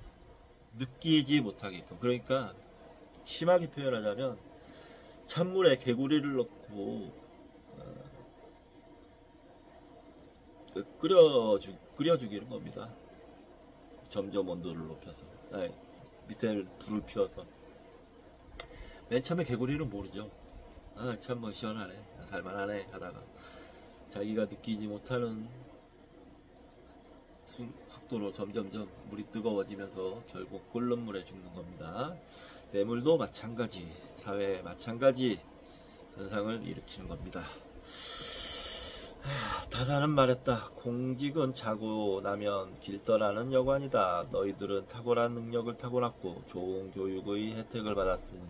S1: 느끼지 못하게끔. 그러니까 심하게 표현하자면 찬물에 개구리를 넣고 끓여 죽이는 겁니다. 점점 온도를 높여서 밑에 불을 피워서. 맨 처음에 개구리는 모르죠. 참 뭐 시원하네, 살만하네 하다가 자기가 느끼지 못하는 속도로 점점점 물이 뜨거워지면서 결국 끓는 물에 죽는 겁니다. 뇌물도 마찬가지, 사회에 마찬가지 현상을 일으키는 겁니다. 다사는 말했다. 공직은 자고 나면 길 떠나는 여관이다. 너희들은 탁월한 능력을 타고났고 좋은 교육의 혜택을 받았으니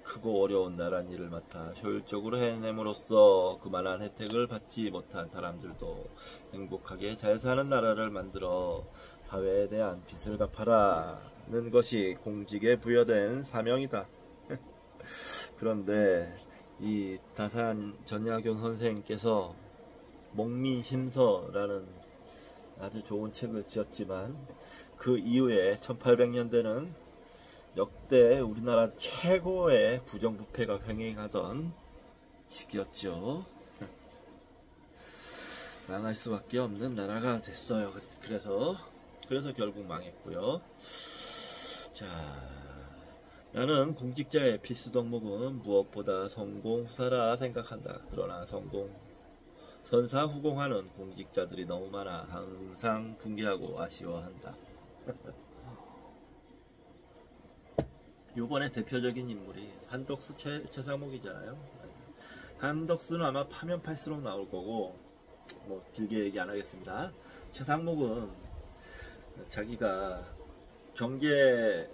S1: 크고 어려운 나란 일을 맡아 효율적으로 해냄으로써 그만한 혜택을 받지 못한 사람들도 행복하게 잘 사는 나라를 만들어 사회에 대한 빚을 갚아라는 것이 공직에 부여된 사명이다. 그런데 이 다산 전야경 선생님께서 목민심서라는 아주 좋은 책을 지었지만 그 이후에 1800년대는 역대 우리나라 최고의 부정부패가 횡행하던 시기였죠. 망할 수밖에 없는 나라가 됐어요. 그래서 결국 망했고요. 자, 나는 공직자의 필수 덕목은 무엇보다 성공 후사라 생각한다. 그러나 선사 후공하는 공직자들이 너무 많아 항상 붕괴하고 아쉬워한다. 요번에 대표적인 인물이 한덕수 최상목이잖아요. 한덕수는 아마 파면 팔수록 나올 거고, 뭐 길게 얘기 안 하겠습니다. 최상목은 자기가 경제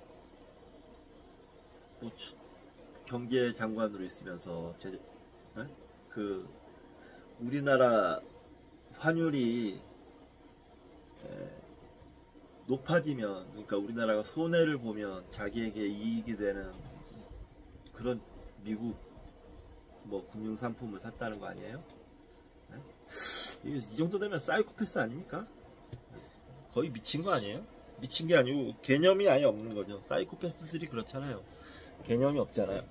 S1: 장관으로 있으면서 그 우리나라 환율이 높아지면, 그러니까 우리나라가 손해를 보면 자기에게 이익이 되는 그런 미국 뭐 금융 상품을 샀다는 거 아니에요? 이 정도 되면 사이코패스 아닙니까? 거의 미친 거 아니에요? 미친 게 아니고 개념이 아예 없는 거죠. 사이코패스들이 그렇잖아요. 개념이 없잖아요.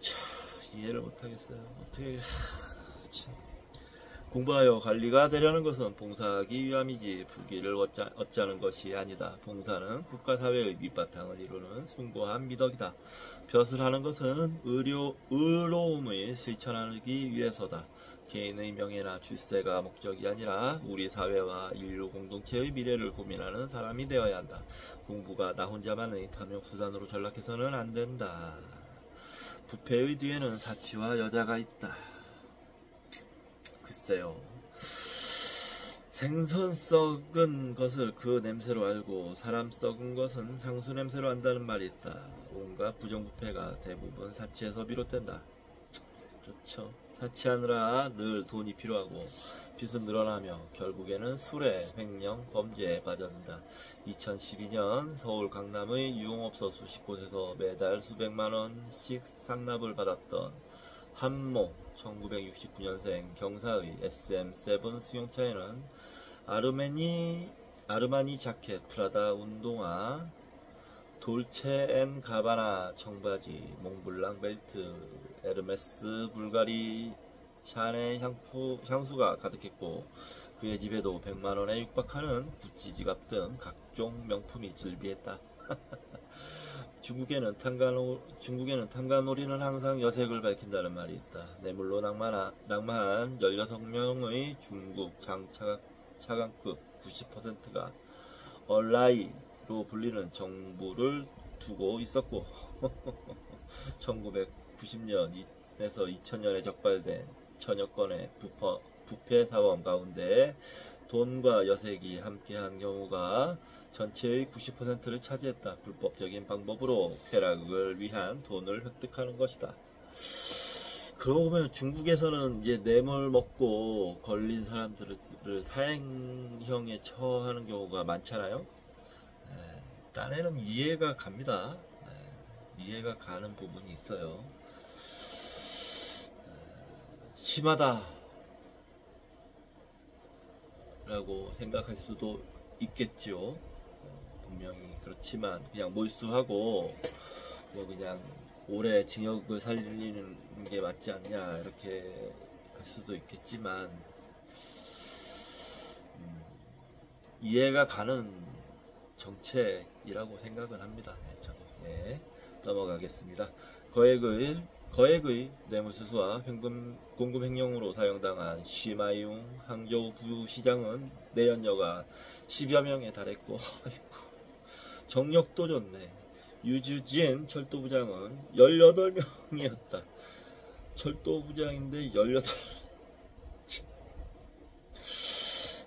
S1: 참, 이해를 못하겠어요. 어떻게 공부하여 관리가 되려는 것은 봉사하기 위함이지 부귀를 얻자는 것이 아니다. 봉사는 국가사회의 밑바탕을 이루는 숭고한 미덕이다. 벼슬 하는 것은 의로움을 실천하기 위해서다. 개인의 명예나 출세가 목적이 아니라 우리 사회와 인류 공동체의 미래를 고민하는 사람이 되어야 한다. 공부가 나 혼자만의 탐욕수단으로 전락해서는 안 된다. 부패의 뒤에는 사치와 여자가 있다. 글쎄요. 생선 썩은 것을 그 냄새로 알고 사람 썩은 것은 상수 냄새로 안다는 말이 있다. 온갖 부정부패가 대부분 사치에서 비롯된다. 그렇죠. 사치하느라 늘 돈이 필요하고 빚은 늘어나며 결국에는 술에, 횡령, 범죄에 빠져든다. 2012년 서울 강남의 유흥업소 수십 곳에서 매달 수백만 원씩 상납을 받았던 한모 1969년생 경사의 SM7 승용차에는 아르마니 자켓, 프라다 운동화, 돌체 앤 가바나 청바지, 몽블랑 벨트, 에르메스 불가리 샤넬 향수가 가득했고 그의 집에도 100만원에 육박하는 구찌 지갑 등 각종 명품이 즐비했다. 중국에는 탐관오리는 항상 여색을 밝힌다는 말이 있다. 뇌물로 낭만한 16명의 중국 차관급 90%가 얼라이로 불리는 정부를 두고 있었고 1990년에서 2000년에 적발된 천여 건의 부패 사범 가운데 돈과 여색이 함께한 경우가 전체의 90%를 차지했다. 불법적인 방법으로 쾌락을 위한 돈을 획득하는 것이다. 그러고 보면 중국에서는 이제 뇌물 먹고 걸린 사람들을 사형에 처하는 경우가 많잖아요. 딴에는 이해가 갑니다. 이해가 가는 부분이 있어요. 심하다 라고 생각할 수도 있겠죠. 분명히 그렇지만 그냥 몰수하고 뭐 그냥 오래 징역을 살리는 게 맞지 않냐 이렇게 할 수도 있겠지만 이해가 가는 정책이라고 생각은 합니다. 저도. 넘어가겠습니다. 거액의 뇌물수수와 공금 횡령으로 사형당한 시마이용 항저우 부시장은 내연녀가 10여 명에 달했고 정력도 좋네. 유주진 철도부장은 18명이었다. 철도부장인데 18.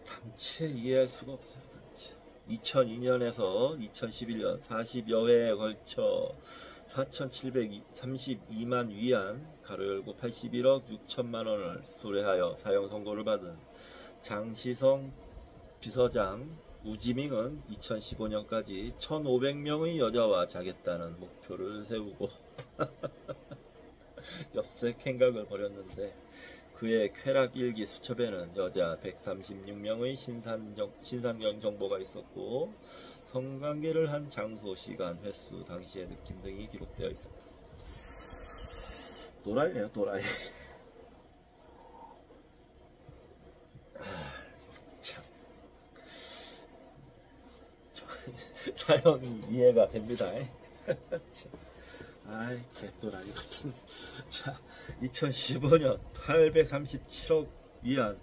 S1: 단체 이해할 수가 없어요. 단체. 2002년에서 2011년 40여 회에 걸쳐 4,732만 위안 가로 열고 81억 6천만 원을 수뢰하여 사형 선고를 받은 장시성 비서장 우지밍은 2015년까지 1,500명의 여자와 자겠다는 목표를 세우고 엽색 행각을 벌였는데 그의 쾌락 일기 수첩에는 여자 136명의 신상경 정보가 있었고 성관계를 한 장소, 시간, 횟수, 당시의 느낌 등이 기록되어 있었다. 또라이네요, 또라이. 참. 사연이 이해가 됩니다. 아이, 개또라이 같은. 자, 2015년 837억 위안,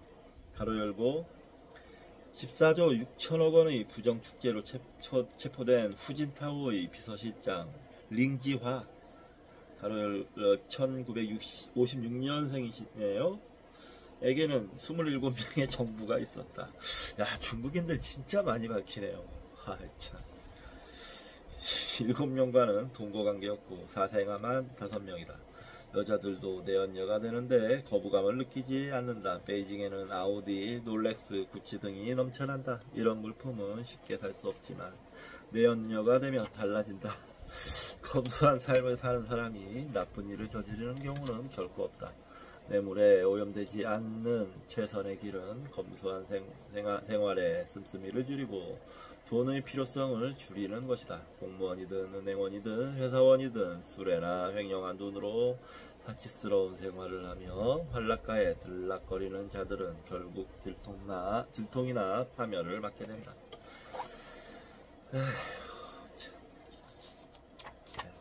S1: 가로 열고, 14조 6천억 원의 부정축제로 체포된 후진타오의 비서실장 링지화, 가로 1956년생이시네요. 에게는 27명의 정부가 있었다. 야, 중국인들 진짜 많이 밝히네요. 아, 참. 7명과는 동거관계였고 사생아만 5명이다. 여자들도 내연녀가 되는데 거부감을 느끼지 않는다. 베이징에는 아우디, 롤렉스, 구찌 등이 넘쳐난다. 이런 물품은 쉽게 살 수 없지만 내연녀가 되면 달라진다. 검소한 삶을 사는 사람이 나쁜 일을 저지르는 경우는 결코 없다. 뇌물에 오염되지 않는 최선의 길은 검소한 생활에 씀씀이를 줄이고 돈의 필요성을 줄이는 것이다. 공무원이든 은행원이든 회사원이든 수레나 횡령한 돈으로 사치스러운 생활을 하며 활락가에 들락거리는 자들은 결국 들통이나 파멸을 맞게 된다.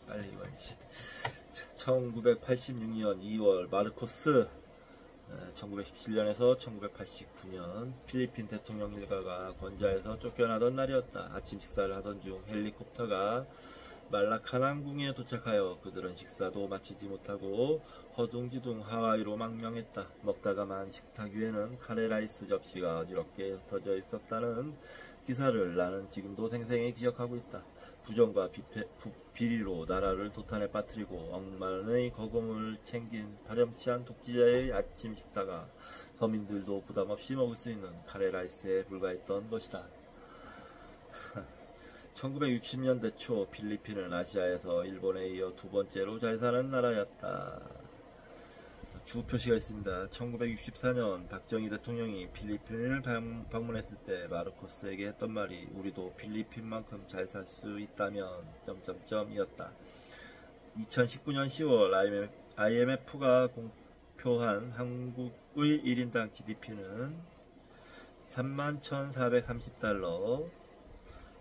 S1: 빨리 읽어야지. 1986년 2월 마르코스, 1917년에서 1989년 필리핀 대통령 일가가 건자에서 쫓겨나던 날이었다. 아침 식사를 하던 중 헬리콥터가 말라칸 항공에 도착하여 그들은 식사도 마치지 못하고 허둥지둥 하와이로 망명했다. 먹다가만 식탁 위에는 카레라이스 접시가 어지럽게 흩어져 있었다는 기사를 나는 지금도 생생히 기억하고 있다. 부정과 비리로 나라를 도탄에 빠뜨리고 억만의 거금을 챙긴 파렴치한 독재자의 아침 식사가 서민들도 부담없이 먹을 수 있는 카레라이스에 불과했던 것이다. 1960년대 초 필리핀은 아시아에서 일본에 이어 2번째로 잘 사는 나라였다. 주 표시가 있습니다. 1964년 박정희 대통령이 필리핀을 방문했을 때 마르코스에게 했던 말이 우리도 필리핀만큼 잘 살 수 있다면 이었다. 2019년 10월 IMF가 공표한 한국의 1인당 GDP는 31,430달러,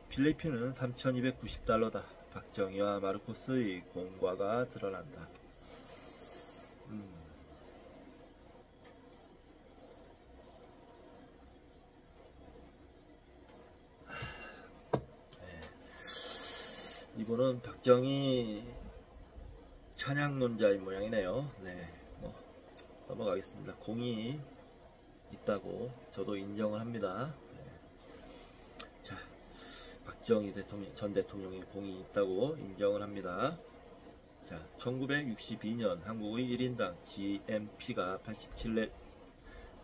S1: 필리핀은 3,290달러다. 박정희와 마르코스의 공과가 드러난다. 이분은 박정희 찬양론자인 모양이네요. 네, 넘어가겠습니다. 공이 있다고 저도 인정을 합니다. 네. 자, 박정희 전 대통령이 공이 있다고 인정을 합니다. 자, 1962년 한국의 1인당 GNP가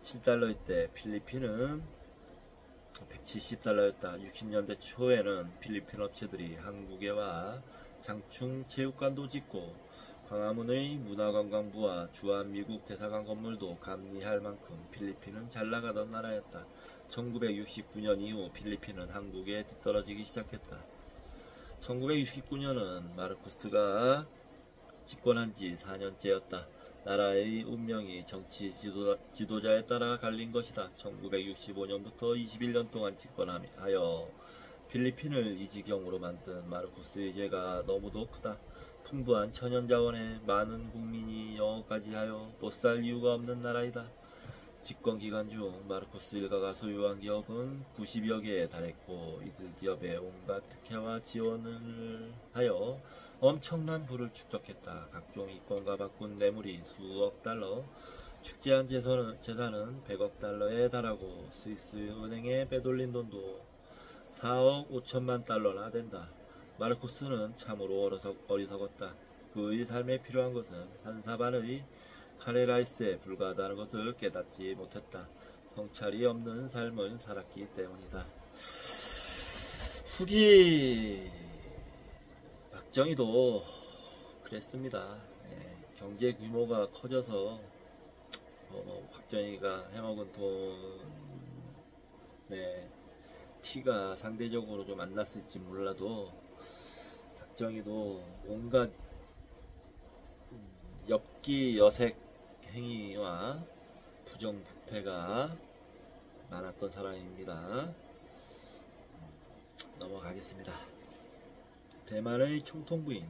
S1: 87달러일 때 필리핀은 170달러였다. 60년대 초에는 필리핀 업체들이 한국에 와 장충 체육관도 짓고 광화문의 문화관광부와 주한미국 대사관 건물도 감리할 만큼 필리핀은 잘나가던 나라였다. 1969년 이후 필리핀은 한국에 뒤떨어지기 시작했다. 1969년은 마르코스가 집권한 지 4년째였다. 나라의 운명이 정치 지도자에 따라 갈린 것이다. 1965년부터 21년 동안 집권하여 필리핀을 이 지경으로 만든 마르코스의 죄가 너무도 크다. 풍부한 천연자원에 많은 국민이 영어까지 하여 못 살 이유가 없는 나라이다. 집권기간 중 마르코스 일가가 소유한 기업은 90여 개에 달했고 이들 기업에 온갖 특혜와 지원을 하여 엄청난 부를 축적했다. 각종 이권과 바꾼 뇌물이 수억 달러, 축제한 재산은 100억 달러에 달하고 스위스 은행에 빼돌린 돈도 4억 5천만 달러나 된다. 마르코스는 참으로 어리석었다. 그의 삶에 필요한 것은 한 사발의 카레라이스에 불과하다는 것을 깨닫지 못했다. 성찰이 없는 삶을 살았기 때문이다. 후기 박정희도 그랬습니다. 경제 규모가 커져서 박정희가 해먹은 돈의 티가 상대적으로 좀 안 났을지 몰라도 박정희도 온갖 엽기 여색 행위와 부정부패가 많았던 사람입니다. 넘어가겠습니다. 대만의 총통부인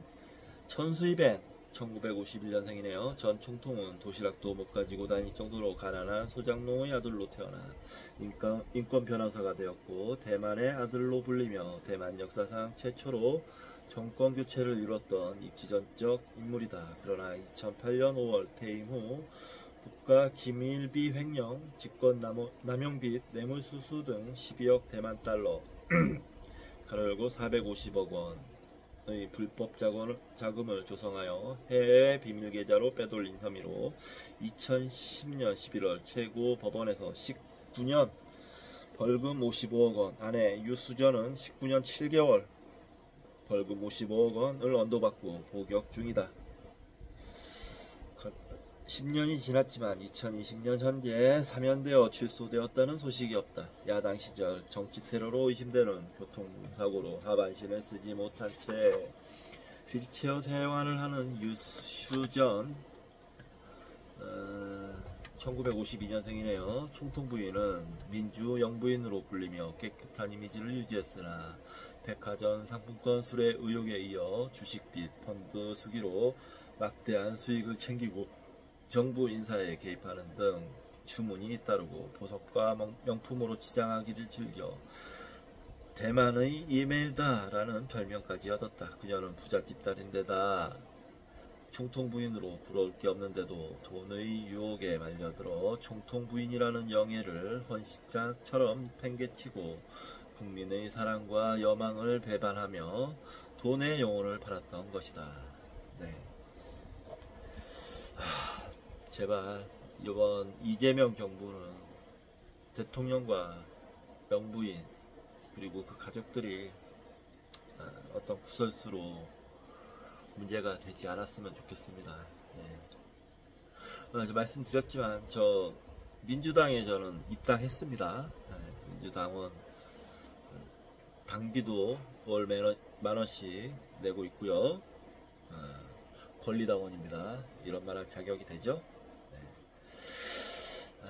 S1: 천수이벤 1951년생이네요. 전 총통은 도시락도 못 가지고 다닐 정도로 가난한 소장농의 아들로 태어나 인권 변호사가 되었고 대만의 아들로 불리며 대만 역사상 최초로 정권 교체를 이뤘던 입지전적 인물이다. 그러나 2008년 5월 퇴임 후 국가 기밀비 횡령, 직권 남용 빚, 뇌물수수 등 12억 대만 달러 가로 열고 450억 원의 불법 자금을 조성하여 해외 비밀계좌로 빼돌린 혐의로 2010년 11월 최고 법원에서 19년 벌금 55억 원, 아내 유수전은 19년 7개월 벌금 55억 원을 언도받고 복역 중이다. 10년이 지났지만 2020년 현재 사면되어 출소되었다는 소식이 없다. 야당 시절 정치 테러로 의심되는 교통사고로 하반신을 쓰지 못한 채 휠체어 생활을 하는 유수전 1952년생이네요. 총통 부인은 민주 영부인으로 불리며 깨끗한 이미지를 유지했으나 백화점 상품권 수뢰 의혹에 이어 주식빚, 펀드 수기로 막대한 수익을 챙기고 정부 인사에 개입하는 등 추문이 잇따르고 보석과 명품으로 치장하기를 즐겨 대만의 이메일다라는 별명까지 얻었다. 그녀는 부잣집 딸인데다 총통 부인으로 부러울 게 없는데도 돈의 유혹에 말려들어 총통 부인이라는 영예를 헌신장처럼 팽개치고 국민의 사랑과 여망을 배반하며 돈의 영혼을 팔았던 것이다. 네. 제발 이번 이재명 정부는 대통령과 명부인 그리고 그 가족들이 어떤 구설수로 문제가 되지 않았으면 좋겠습니다. 네. 말씀드렸지만 저 민주당에 저는 입당했습니다. 네. 민주당은 당비도 월 만원씩 내고 있고요. 권리당원입니다. 이런 말 할 자격이 되죠?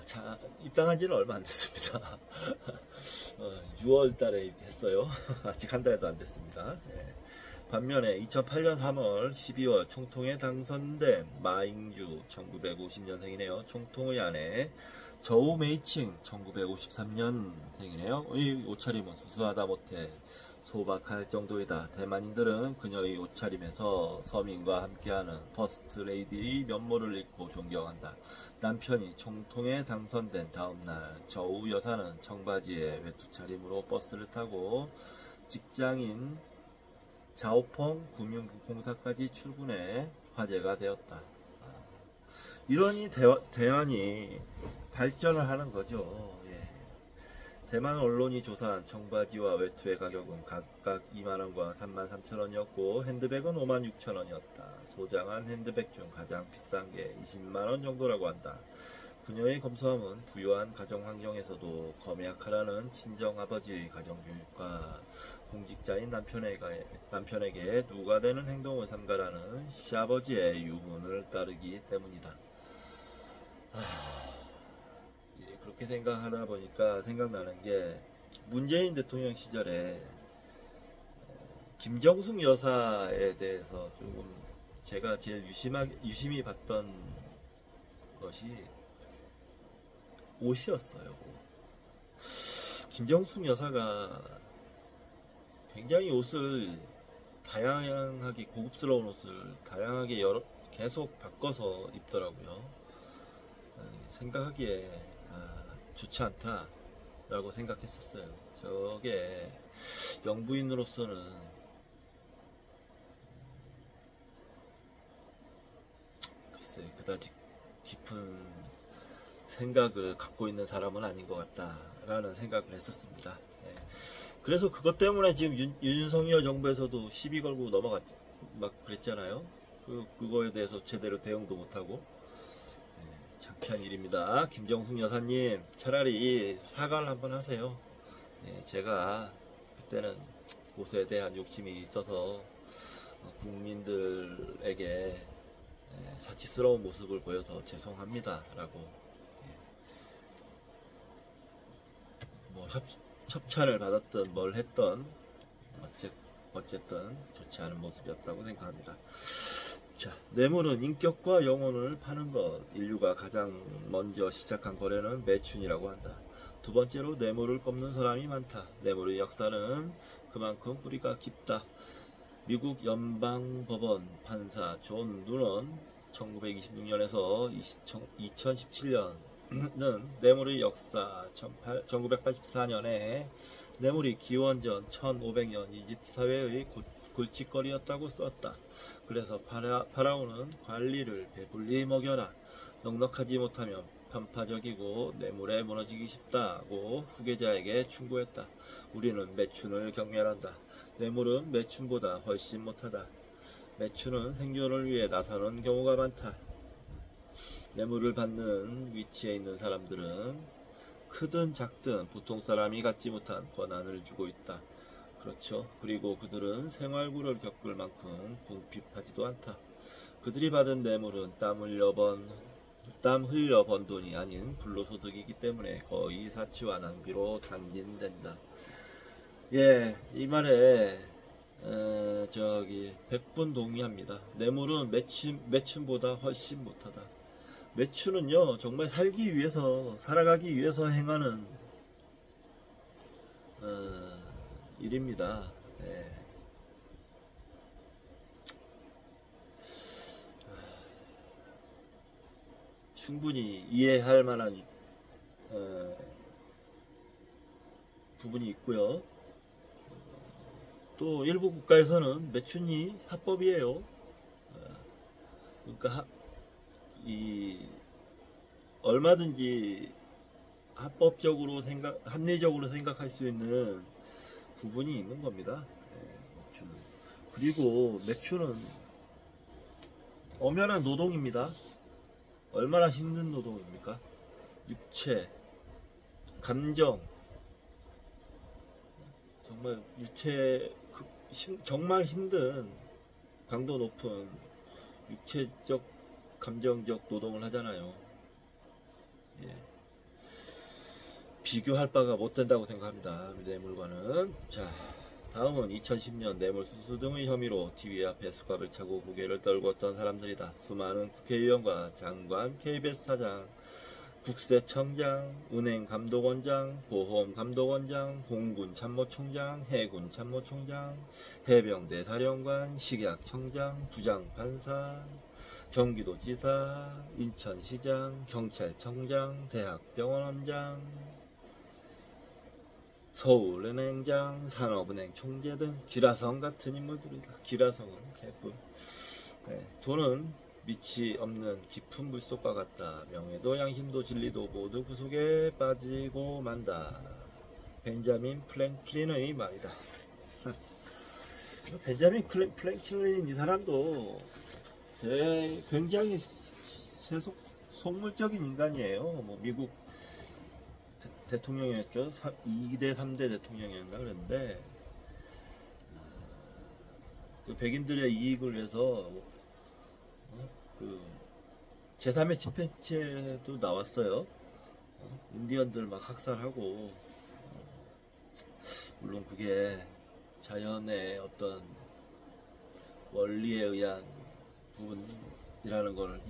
S1: 자, 입당한 지는 얼마 안 됐습니다. 6월 달에 했어요. 아직 한 달도 안 됐습니다. 네. 반면에 2008년 3월, 12월 총통에 당선된 마잉주 1950년생이네요. 총통의 아내 저우메이칭 1953년생이네요. 이 옷차림은 수수하다 못해 소박할 정도이다. 대만인들은 그녀의 옷차림에서 서민과 함께하는 퍼스트 레이디의 면모를 잊고 존경한다. 남편이 총통에 당선된 다음날 저우 여사는 청바지에 외투 차림으로 버스를 타고 직장인 자오펑 금융공사까지 출근해 화제가 되었다. 이러니 대만이 발전을 하는 거죠. 대만 언론이 조사한 청바지와 외투의 가격은 각각 2만원과 33,000원이었고 핸드백은 56,000원이었다. 소장한 핸드백 중 가장 비싼 게 20만원 정도라고 한다. 그녀의 검소함은 부유한 가정 환경에서도 검약하라는 친정아버지의 가정교육과 공직자인 남편에게 누가 되는 행동을 삼가라는 시아버지의 유문을 따르기 때문이다. 그렇게 생각하다 보니까 생각나는 게 문재인 대통령 시절에 김정숙 여사에 대해서 조금 제가 제일 유심히 봤던 것이 옷이었어요. 김정숙 여사가 굉장히 옷을 다양하게 고급스러운 옷을 다양하게 계속 바꿔서 입더라고요. 생각하기에 좋지 않다 라고 생각했었어요. 저게 영부인으로서는 글쎄 그다지 깊은 생각을 갖고 있는 사람은 아닌 것 같다 라는 생각을 했었습니다. 그래서 그것 때문에 지금 윤석열 정부에서도 시비 걸고 막 그랬잖아요. 그거에 대해서 제대로 대응도 못하고. 창피한 일입니다. 김정숙 여사님 차라리 사과를 한번 하세요. 제가 그때는 옷에 대한 욕심이 있어서 국민들에게 사치스러운 모습을 보여서 죄송합니다 라고 뭐 협찬을 받았든 뭘 했던 어쨌든 좋지 않은 모습이었다고 생각합니다. 자, 뇌물은 인격과 영혼을 파는 것. 인류가 가장 먼저 시작한 거래는 매춘이라고 한다. 두 번째로 뇌물을 꺾는 사람이 많다. 뇌물의 역사는 그만큼 뿌리가 깊다. 미국 연방법원 판사 존 누넌 1926년에서 2017년은 뇌물의 역사 1984년에 뇌물이 기원전 1500년 이집트 사회의 골칫거리였다고 썼다. 그래서 파라오는 관리를 배불리 먹여라. 넉넉하지 못하면 편파적이고 뇌물에 무너지기 쉽다고 후계자에게 충고했다. 우리는 매춘을 경멸한다. 뇌물은 매춘보다 훨씬 못하다. 매춘은 생존을 위해 나서는 경우가 많다. 뇌물을 받는 위치에 있는 사람들은 크든 작든 보통 사람이 갖지 못한 권한을 주고 있다. 그렇죠. 그리고 그들은 생활고를 겪을 만큼 궁핍하지도 않다. 그들이 받은 뇌물은 땀 흘려 번 돈이 아닌 불로소득이기 때문에 거의 사치와 낭비로 당긴된다. 예, 이 말에 100분 동의합니다. 뇌물은 매춘보다 훨씬 못하다. 매춘은요, 정말 살기 위해서, 살아가기 위해서 행하는 일입니다. 예. 충분히 이해할 만한 부분이 있고요. 또 일부 국가에서는 매춘이 합법이에요. 그러니까 얼마든지 합법적으로 합리적으로 생각할 수 있는 부분이 있는 겁니다. 매춘은. 그리고 매춘은 엄연한 노동입니다. 얼마나 힘든 노동입니까? 육체, 감정, 정말 정말 힘든 강도 높은 육체적, 감정적 노동을 하잖아요. 예. 비교할 바가 못 된다고 생각합니다. 뇌물과는. 자, 다음은 2010년 뇌물수수 등의 혐의로 TV 앞에 수갑을 차고 고개를 떨궜던 사람들이다. 수많은 국회의원과 장관, KBS 사장, 국세청장, 은행감독원장, 보험감독원장, 공군참모총장, 해군참모총장, 해병대 사령관, 식약청장, 부장판사, 경기도지사, 인천시장, 경찰청장, 대학병원원장, 서울은행장, 산업은행 총재 등 기라성 같은 인물들이다. 기라성은 개뿔. 네, 돈은 밑이 없는 깊은 물속과 같다. 명예도 양심도 진리도 모두 그 속에 빠지고 만다. 벤자민 프랭클린의 말이다. 벤자민 프랭클린 이 사람도 굉장히 속물적인 인간이에요. 뭐 미국 대통령이었죠. 2대 3대 대통령이었나 그랬는데 그 백인들의 이익을 위해서 그 제3의 집회체도 나왔어요. 인디언들 막 학살하고 물론 그게 자연의 어떤 원리에 의한 부분이라는 걸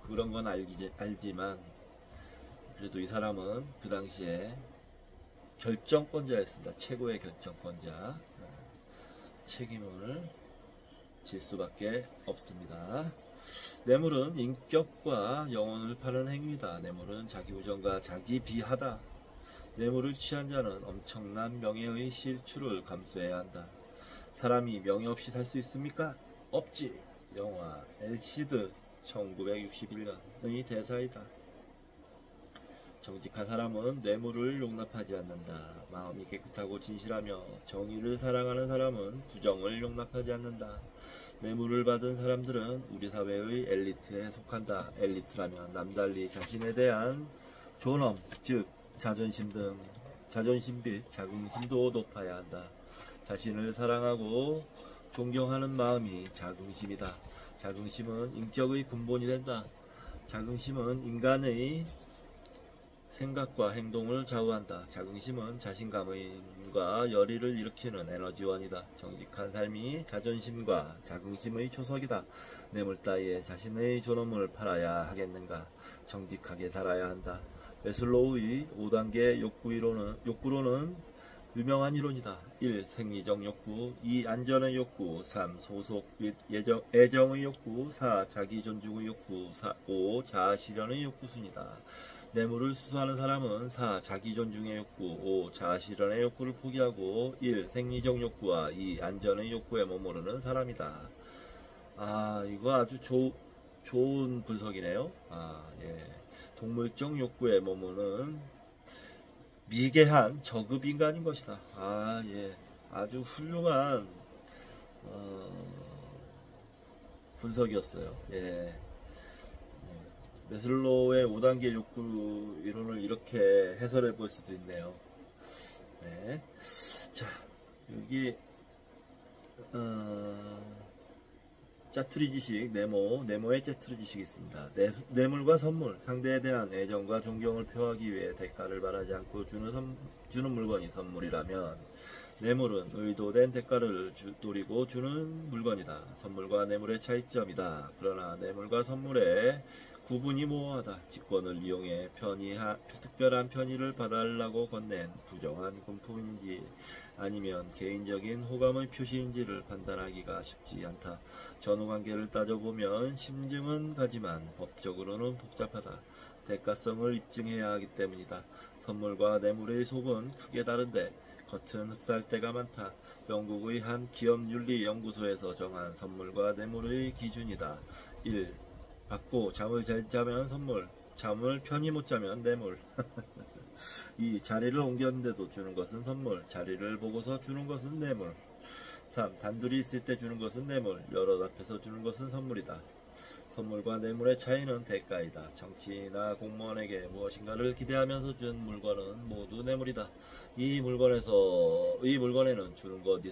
S1: 그런 건 알지만 그래도 이 사람은 그 당시에 결정권자였습니다. 최고의 결정권자. 책임을 질 수밖에 없습니다. 뇌물은 인격과 영혼을 파는 행위다. 뇌물은 자기우정과 자기비하다. 뇌물을 취한 자는 엄청난 명예의 실추를 감수해야 한다. 사람이 명예 없이 살 수 있습니까? 없지. 영화 엘시드 1961년의 대사이다. 정직한 사람은 뇌물을 용납하지 않는다. 마음이 깨끗하고 진실하며 정의를 사랑하는 사람은 부정을 용납하지 않는다. 뇌물을 받은 사람들은 우리 사회의 엘리트에 속한다. 엘리트라면 남달리 자신에 대한 존엄, 즉 자존심 및 자긍심도 높아야 한다. 자신을 사랑하고 존경하는 마음이 자긍심이다. 자긍심은 인격의 근본이 된다. 자긍심은 인간의 생각과 행동을 좌우한다. 자긍심은 자신감과 열의를 일으키는 에너지원이다. 정직한 삶이 자존심과 자긍심의 초석이다. 뇌물 따위에 자신의 존엄을 팔아야 하겠는가? 정직하게 살아야 한다. 매슬로우의 5단계 욕구로는 유명한 이론이다. 1. 생리적 욕구, 2. 안전의 욕구, 3. 소속 및 애정의 욕구, 4. 자기 존중의 욕구, 5. 자아 실현의 욕구 순이다. 뇌물을 수수하는 사람은 4. 자기 존중의 욕구, 5. 자아 실현의 욕구를 포기하고 1. 생리적 욕구와 2. 안전의 욕구에 머무르는 사람이다. 이거 아주 좋은 분석이네요. 예. 동물적 욕구에 머무는 미개한 저급 인간인 것이다. 예. 아주 훌륭한 분석이었어요. 예. 메슬로우의 5단계 욕구 이론을 이렇게 해설해 볼 수도 있네요. 네. 자, 여기 짜투리 지식, 네모의 짜투리 지식이 있습니다. 뇌물과 선물, 상대에 대한 애정과 존경을 표하기 위해 대가를 바라지 않고 주는 물건이 선물이라면, 뇌물은 의도된 대가를 노리고 주는 물건이다. 선물과 뇌물의 차이점이다. 그러나 뇌물과 선물의 구분이 모호하다. 직권을 이용해 특별한 편의를 받아달라고 건넨 부정한 금품인지 아니면 개인적인 호감의 표시인지를 판단하기가 쉽지 않다. 전후관계를 따져보면 심증은 가지만 법적으로는 복잡하다. 대가성을 입증해야 하기 때문이다. 선물과 뇌물의 속은 크게 다른데 겉은 흡사할 때가 많다. 영국의 한 기업윤리연구소에서 정한 선물과 뇌물의 기준이다. 1. 받고 잠을 잘 자면 선물, 잠을 편히 못 자면 뇌물. 2. 자리를 옮겼는데도 주는 것은 선물, 자리를 보고서 주는 것은 뇌물. 3. 단둘이 있을 때 주는 것은 뇌물, 여럿 앞에서 주는 것은 선물이다. 선물과 뇌물의 차이는 대가이다. 정치인이나 공무원에게 무엇인가를 기대하면서 준 물건은 모두 뇌물이다. 이 물건에는 주는 것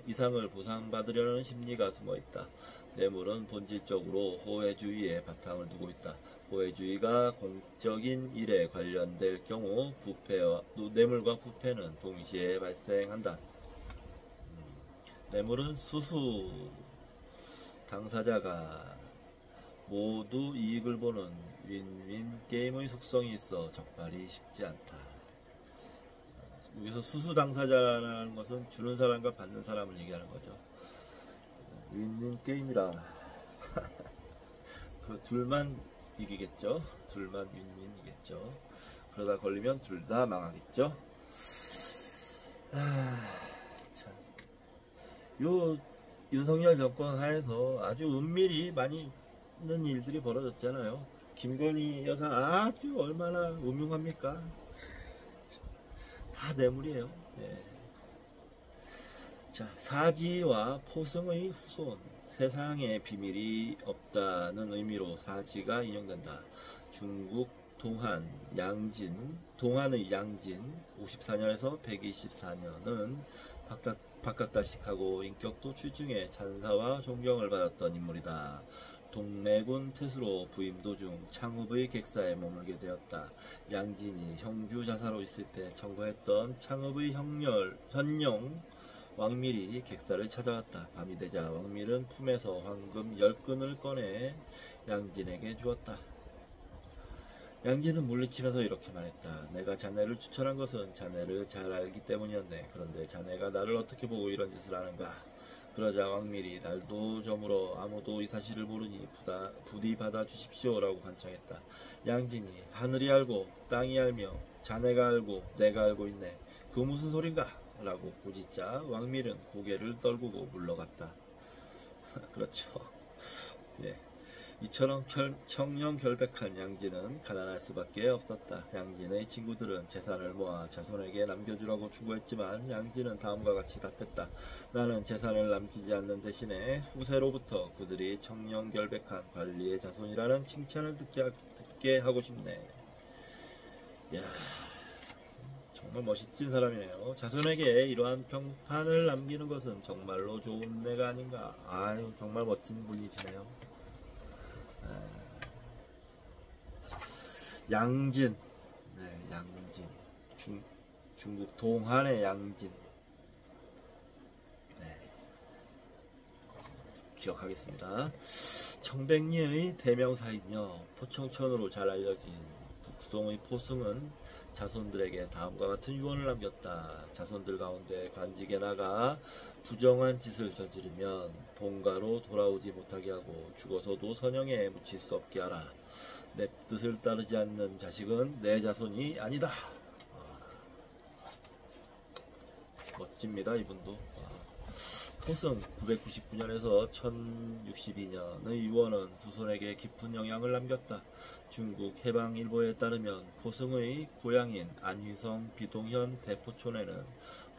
S1: 이상을 보상받으려는 심리가 숨어 있다. 뇌물은 본질적으로 호혜주의에 바탕을 두고 있다. 호혜주의가 공적인 일에 관련될 경우 뇌물과 부패는 동시에 발생한다. 뇌물은 수수 당사자가 모두 이익을 보는 윈윈 게임의 속성이 있어 적발이 쉽지 않다. 여기서 수수 당사자라는 것은 주는 사람과 받는 사람을 얘기하는 거죠. 윈윈 게임이라 그 둘만 이기겠죠. 둘만 윈윈이겠죠. 그러다 걸리면 둘 다 망하겠죠. 참. 요 윤석열 정권 하에서 아주 은밀히 많이 는 일들이 벌어졌잖아요. 김건희 여사 아주 얼마나 음흉합니까? 다 뇌물이에요. 네. 자, 사지와 포승의 후손, 세상에 비밀이 없다는 의미로 사지가 인용된다. 중국 동한의 양진 54년에서 124년은 박학다식하고 인격도 출중해 찬사와 존경을 받았던 인물이다. 동래군 태수로 부임 도중 창읍의 객사에 머물게 되었다. 양진이 형주 자사로 있을 때 청구했던 창읍의 현령 왕밀이 객사를 찾아왔다. 밤이 되자 왕밀은 품에서 황금 10근을 꺼내 양진에게 주었다. 양진은 물리치면서 이렇게 말했다. 내가 자네를 추천한 것은 자네를 잘 알기 때문이었네. 그런데 자네가 나를 어떻게 보고 이런 짓을 하는가? 그러자 왕밀이 날도 저물어 아무도 이 사실을 모르니 부디 받아 주십시오라고 간청했다. 양진이 하늘이 알고 땅이 알며 자네가 알고 내가 알고 있네. 그 무슨 소린가? 라고 꾸짖자 왕밀은 고개를 떨구고 물러갔다. 그렇죠. 예. 이처럼 청렴결백한 양진은 가난할 수밖에 없었다. 양진의 친구들은 재산을 모아 자손에게 남겨주라고 추구했지만 양진은 다음과 같이 답했다. 나는 재산을 남기지 않는 대신에 후세로부터 그들이 청렴결백한 관리의 자손이라는 칭찬을 듣게 하고 싶네. 이야, 정말 멋진 사람이네요. 자손에게 이러한 평판을 남기는 것은 정말로 좋은 내가 아닌가. 아유, 정말 멋진 분이시네요. 양진, 네, 양진, 중국 동한의 양진, 네, 기억하겠습니다. 청백리의 대명사이며 포청천으로 잘 알려진
S2: 북송의 포승은 자손들에게 다음과 같은 유언을 남겼다. 자손들 가운데 관직에 나가 부정한 짓을 저지르면 본가로 돌아오지 못하게 하고 죽어서도 선영에 묻힐 수 없게 하라. 내 뜻을 따르지 않는 자식은 내 자손이 아니다. 멋집니다, 이분도. 포승 999년에서 1062년의 유언은 후손에게 깊은 영향을 남겼다. 중국 해방일보에 따르면 포승의 고향인 안휘성 비동현 대포촌에는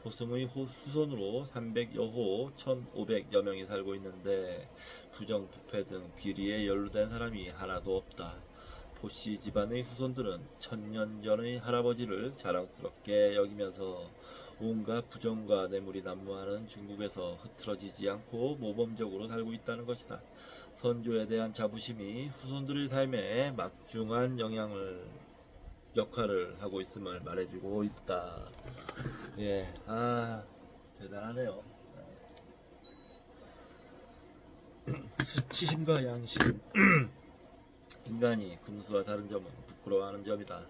S2: 포승의 후손으로 300여호 1500여 명이 살고 있는데 부정, 부패 등 비리에 연루된 사람이 하나도 없다. 포씨 집안의 후손들은 1000년 전의 할아버지를 자랑스럽게 여기면서 온갖 부정과 뇌물이 난무하는 중국에서 흐트러지지 않고 모범적으로 살고 있다는 것이다. 선조에 대한 자부심이 후손들의 삶에 막중한 역할을 하고 있음을 말해주고 있다. 예, 대단하네요. 수치심과 양심. 인간이 금수와 다른 점은 부끄러워하는 점이다.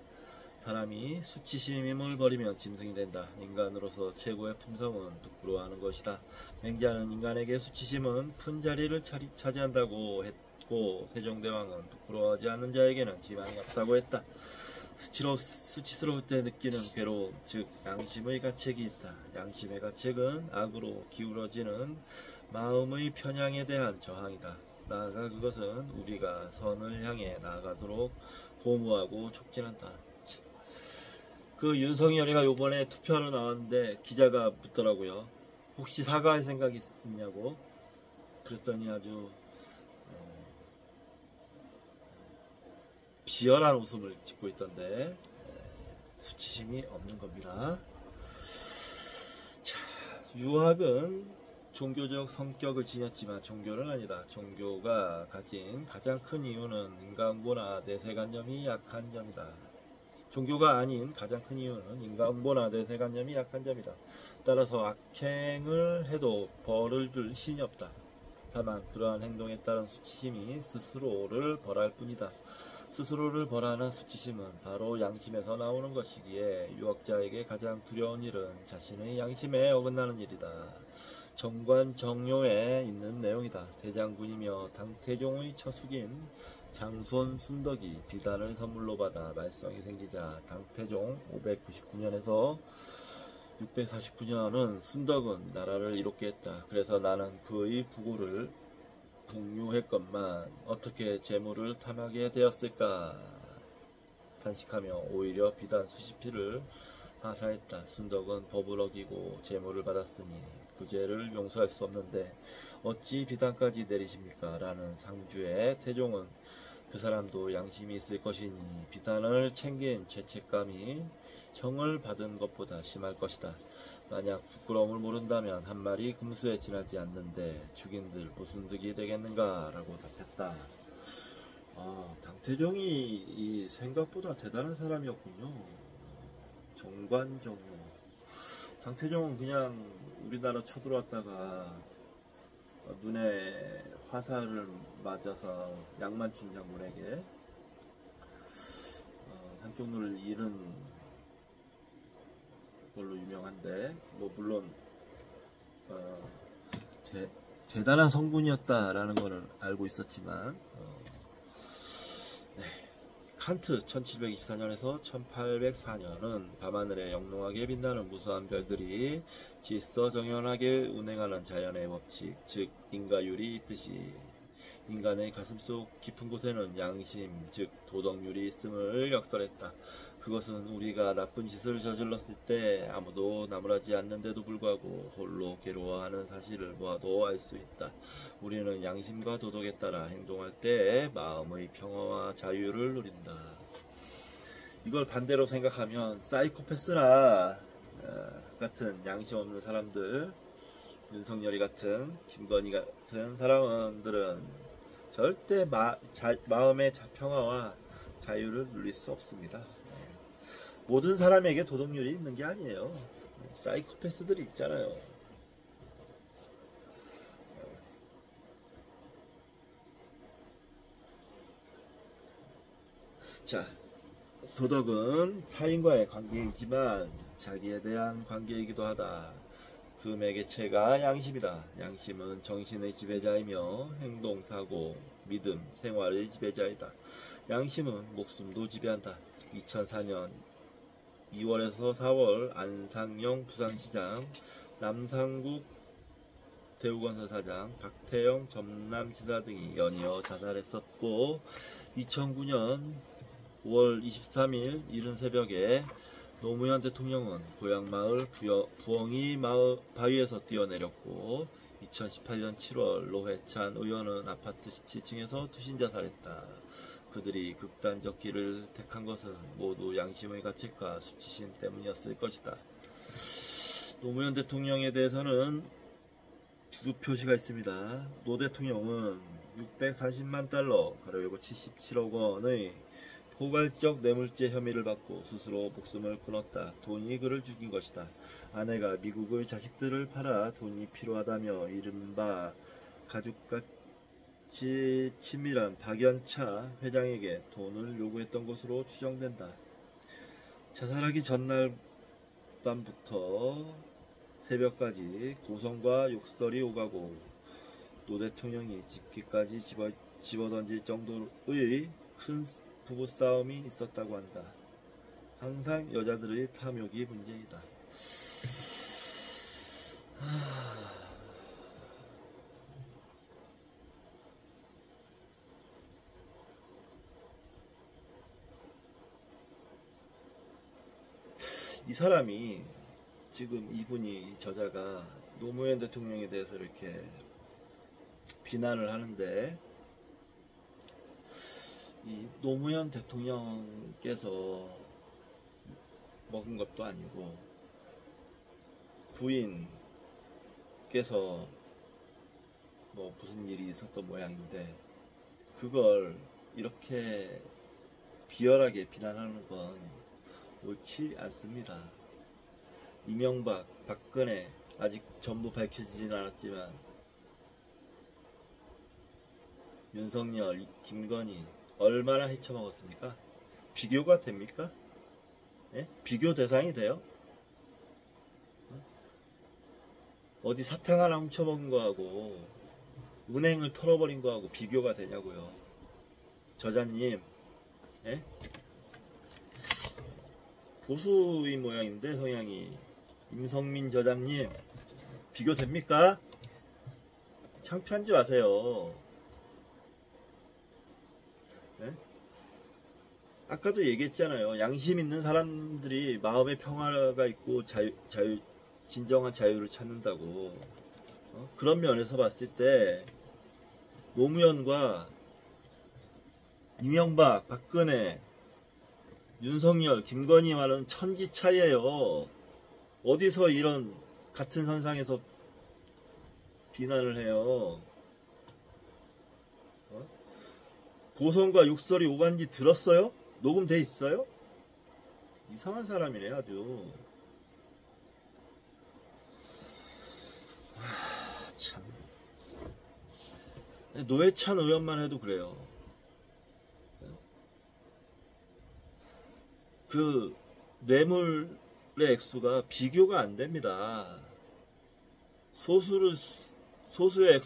S2: 사람이 수치심을 버리면 짐승이 된다. 인간으로서 최고의 품성은 부끄러워하는 것이다. 맹자는 인간에게 수치심은 큰 자리를 차지한다고 했고 세종대왕은 부끄러워하지 않는 자에게는 지망이 없다고 했다. 수치스러울 때 느끼는 괴로움, 즉 양심의 가책이 있다. 양심의 가책은 악으로 기울어지는 마음의 편향에 대한 저항이다. 나아가 그것은 우리가 선을 향해 나아가도록 고무하고 촉진한다. 그 윤석열이가 요번에 투표하러 나왔는데 기자가 묻더라고요. 혹시 사과할 생각이 있냐고. 그랬더니 아주 비열한 웃음을 짓고 있던데 수치심이 없는 겁니다. 자, 유학은 종교적 성격을 지녔지만 종교는 아니다. 종교가 가진 가장 큰 이유는 인간고나 내세관념이 약한 점이다. 종교가 아닌 가장 큰 이유는 인간고나 내세관념이 약한 점이다. 따라서 악행을 해도 벌을 줄 신이 없다. 다만 그러한 행동에 따른 수치심이 스스로를 벌할 뿐이다. 스스로를 벌하는 수치심은 바로 양심에서 나오는 것이기에 유학자에게 가장 두려운 일은 자신의 양심에 어긋나는 일이다. 정관정요에 있는 내용이다. 대장군이며 당태종의 처숙인 장손 순덕이 비단을 선물로 받아 말썽이 생기자 당태종 599년에서 649년은 순덕은 나라를 이롭게 했다. 그래서 나는 그의 부고를 공유했건만 어떻게 재물을 탐하게 되었을까 탄식하며 오히려 비단 수십 피를 하사했다. 순덕은 법을 어기고 재물을 받았으니 그 죄를 용서할 수 없는데 어찌 비단까지 내리십니까? 라는 상주에 태종은 그 사람도 양심이 있을 것이니 비단을 챙긴 죄책감이 형을 받은 것보다 심할 것이다. 만약 부끄러움을 모른다면 한 마리 금수에 지나지 않는데 죽인들 무슨 득이 되겠는가? 라고 답했다. 당태종이 이 생각보다 대단한 사람이었군요. 정관정요. 당태종은 그냥 우리나라 쳐들어왔다가 눈에 화살을 맞아서 양만춘 장군에게 한쪽 눈을 잃은 걸로 유명한데 뭐 물론 대단한 성군이었다라는 거는 알고 있었지만 칸트 1724년에서 1804년은 밤하늘에 영롱하게 빛나는 무수한 별들이 질서정연하게 운행하는 자연의 법칙, 즉 인과율이 있듯이 인간의 가슴속 깊은 곳에는 양심, 즉 도덕률이 있음을 역설했다. 그것은 우리가 나쁜 짓을 저질렀을 때 아무도 나무라지 않는데도 불구하고 홀로 괴로워하는 사실을 보아도 알 수 있다. 우리는 양심과 도덕에 따라 행동할 때 마음의 평화와 자유를 누린다. 이걸 반대로 생각하면 사이코패스나 같은 양심 없는 사람들, 윤석열이 같은, 김건희 같은 사람들은 절대 마음의 평화와 자유를 누릴 수 없습니다. 모든 사람에게 도덕률이 있는 게 아니에요. 사이코패스들이 있잖아요. 자, 도덕은 타인과의 관계이지만 자기에 대한 관계이기도 하다. 그 매개체가 양심이다. 양심은 정신의 지배자이며 행동, 사고, 믿음, 생활의 지배자이다. 양심은 목숨도 지배한다. 2004년 2월에서 4월 안상영 부산시장, 남상국 대우건설 사장, 박태영 전남지사 등이 연이어 자살했었고, 2009년 5월 23일 이른 새벽에 노무현 대통령은 고향마을 부엉이 마을 바위에서 뛰어내렸고, 2018년 7월 노회찬 의원은 아파트 17층에서 투신자살했다. 그들이 극단적 길을 택한 것은 모두 양심의 가책과 수치심 때문이었을 것이다. 노무현 대통령에 대해서는 주급 표시가 있습니다. 노 대통령은 640만 달러, 가로열고 77억 원의 포괄적 뇌물죄 혐의를 받고 스스로 목숨을 끊었다. 돈이 그를 죽인 것이다. 아내가 미국의 자식들을 팔아 돈이 필요하다며 이른바 가족같이 친밀한 박연차 회장에게 돈을 요구했던 것으로 추정된다. 자살하기 전날 밤부터 새벽까지 고성과 욕설이 오가고 노 대통령이 집기까지 집어던질 정도의 큰 부부싸움이 있었다고 한다. 항상 여자들의 탐욕이 문제이다. 이 사람이 지금 이분이 저자가 노무현 대통령에 대해서 이렇게 비난을 하는데, 이 노무현 대통령께서 먹은 것도 아니고 부인께서 뭐 무슨 일이 있었던 모양인데 그걸 이렇게 비열하게 비난하는 건 옳지 않습니다. 이명박, 박근혜 아직 전부 밝혀지진 않았지만 윤석열, 김건희 얼마나 헤쳐먹었습니까? 비교가 됩니까? 예? 비교 대상이 돼요? 어디 사탕 하나 훔쳐먹은 거하고 은행을 털어버린 거하고 비교가 되냐고요. 저자님, 예? 보수인 모양인데 성향이. 임성민 저자님, 비교됩니까? 창피하지 마세요. 네? 아까도 얘기했잖아요. 양심 있는 사람들이 마음의 평화가 있고 진정한 자유를 찾는다고. 그런 면에서 봤을 때 노무현과 이명박, 박근혜, 윤석열, 김건희 말은 천지 차이예요. 어디서 이런 같은 선상에서 비난을 해요? 고성과 욕설이 오간지 들었어요? 녹음돼 있어요? 이상한 사람이네 아주. 참. 노회찬 의원만 해도 그래요. 그 뇌물의 액수가 비교가 안 됩니다. 소수의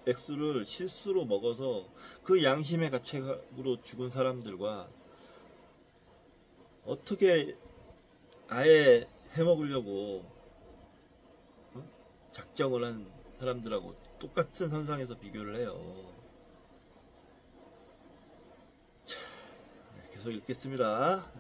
S2: 액수를 실수로 먹어서 그 양심의 가책으로 죽은 사람들과 어떻게 아예 해먹으려고 작정을 한 사람들하고 똑같은 선상에서 비교를 해요. 자, 계속 읽겠습니다.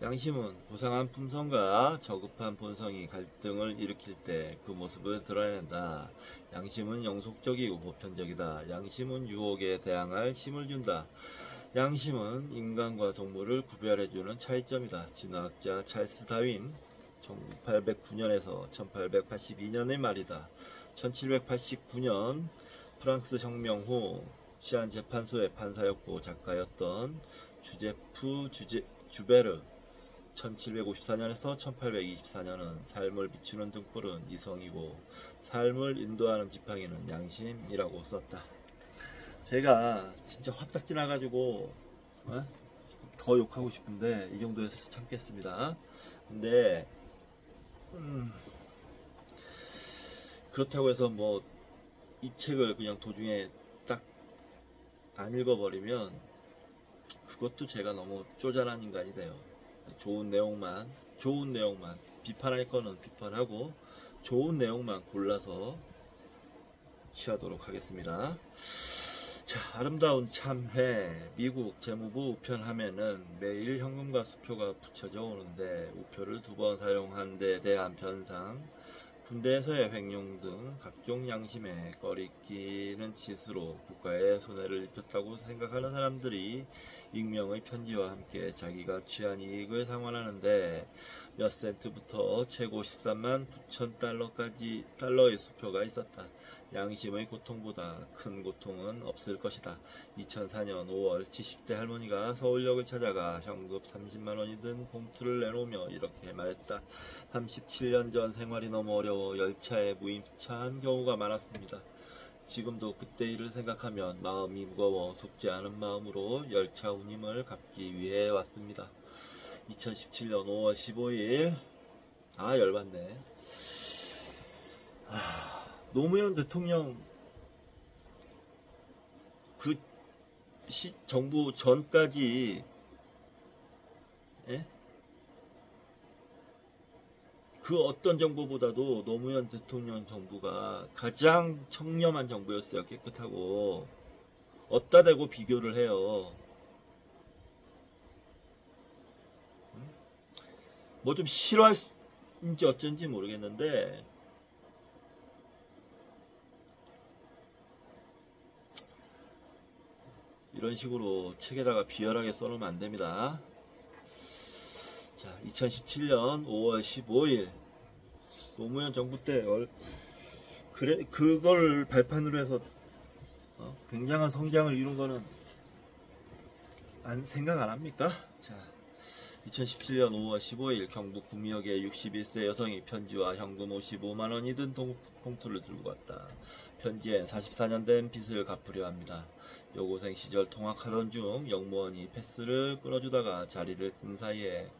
S2: 양심은 고상한 품성과 저급한 본성이 갈등을 일으킬 때 그 모습을 드러낸다. 양심은 영속적이고 보편적이다. 양심은 유혹에 대항할 힘을 준다. 양심은 인간과 동물을 구별해주는 차이점이다. 진화학자 찰스 다윈 1809년에서 1882년의 말이다. 1789년 프랑스 혁명 후 치안재판소의 판사였고 작가였던 주제프 주베르 1754년에서 1824년은 삶을 비추는 등불은 이성이고 삶을 인도하는 지팡이는 양심이라고 썼다. 제가 진짜 화딱지 나가지고 더 욕하고 싶은데 이 정도에서 참겠습니다. 근데 그렇다고 해서 뭐 이 책을 그냥 도중에 딱 안 읽어버리면 그것도 제가 너무 쪼잔한 인간이 돼요. 좋은 내용만 비판할 거는 비판하고 좋은 내용만 골라서 취하도록 하겠습니다. 자, 아름다운 참회 미국 재무부 우편함에는 매일 현금과 수표가 붙여져 오는데 우표를 2번 사용한 데 대한 변상, 군대에서의 횡령 등 각종 양심에 꺼리끼는 짓으로 국가에 손해를 입혔다고 생각하는 사람들이 익명의 편지와 함께 자기가 취한 이익을 상환하는데 몇 센트부터 최고 13만 9천 달러의 수표가 있었다. 양심의 고통보다 큰 고통은 없을 것이다. 2004년 5월 70대 할머니가 서울역을 찾아가 현금 30만원이 든 봉투를 내놓으며 이렇게 말했다. 37년 전 생활이 너무 어려워 열차에 무임차한 경우가 많았습니다. 지금도 그때 일을 생각하면 마음이 무거워 속지 않은 마음으로 열차 운임을 갚기 위해 왔습니다. 2017년 5월 15일 열받네. 노무현 대통령 그 정부 전까지 그 어떤 정부보다도 노무현 대통령 정부가 가장 청렴한 정부였어요. 깨끗하고 어디다 대고 비교를 해요. 뭐 좀 싫어할지 어쩐지 모르겠는데 이런 식으로 책에다가 비열하게 써놓으면 안됩니다. 자, 2017년 5월 15일 노무현 정부 때 그걸 발판으로 해서 굉장한 성장을 이룬 거는 생각 안 합니까? 자, 2017년 5월 15일 경북 구미역의 61세 여성이 편지와 현금 55만원이 든 봉투를 들고 갔다. 편지엔 44년 된 빚을 갚으려 합니다. 여고생 시절 통학하던 중 영무원이 패스를 끊어주다가 자리를 뜬 사이에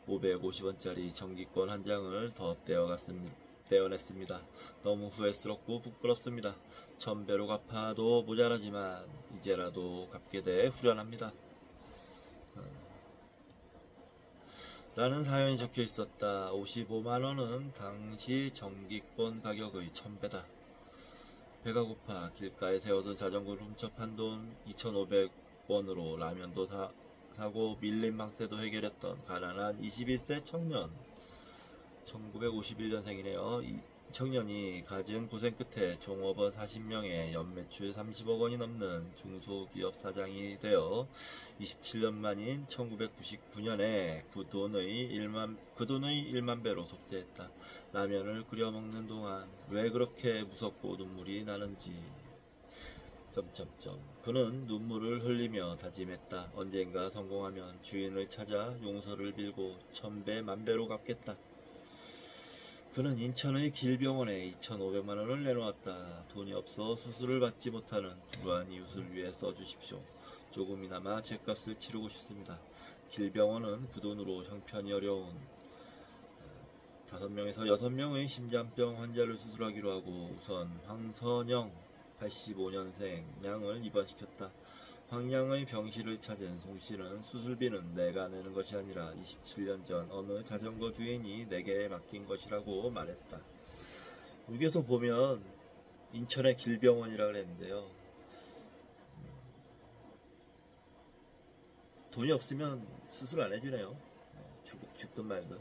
S2: 550원짜리 정기권 한 장을 더 떼어냈습니다. 너무 후회스럽고 부끄럽습니다. 1000배로 갚아도 모자라지만 이제라도 갚게 돼 후련합니다. 라는 사연이 적혀 있었다. 55만원은 당시 정기권 가격의 1000배다. 배가 고파 길가에 세워둔 자전거를 훔쳐 판 돈 2,500원으로 라면도 사고 밀린 방세도 해결했던 가난한 21세 청년. 1951년생이네요. 이 청년이 갖은 고생 끝에 종업원 40명에 연매출 30억 원이 넘는 중소기업 사장이 되어 27년 만인 1999년에 그 돈의 1만 배로 속죄했다. 라면을 끓여 먹는 동안 왜 그렇게 무섭고 눈물이 나는지. 그는 눈물을 흘리며 다짐했다. 언젠가 성공하면 주인을 찾아 용서를 빌고 1000배 만배로 갚겠다. 그는 인천의 길병원에 2,500만원을 내놓았다. 돈이 없어 수술을 받지 못하는 불우한 이웃을 위해 써주십시오. 조금이나마 죗값을 치르고 싶습니다. 길병원은 그 돈으로 형편이 어려운 5명에서 6명의 심장병 환자를 수술하기로 하고 우선 황선영 85년생 양을 입원시켰다. 황양의 병실을 찾은 송씨는 수술비는 내가 내는 것이 아니라 27년 전 어느 자전거 주인이 내게 맡긴 것이라고 말했다. 여기서 보면 인천의 길병원이라 그랬는데요. 돈이 없으면 수술 안 해주네요. 죽든 말든.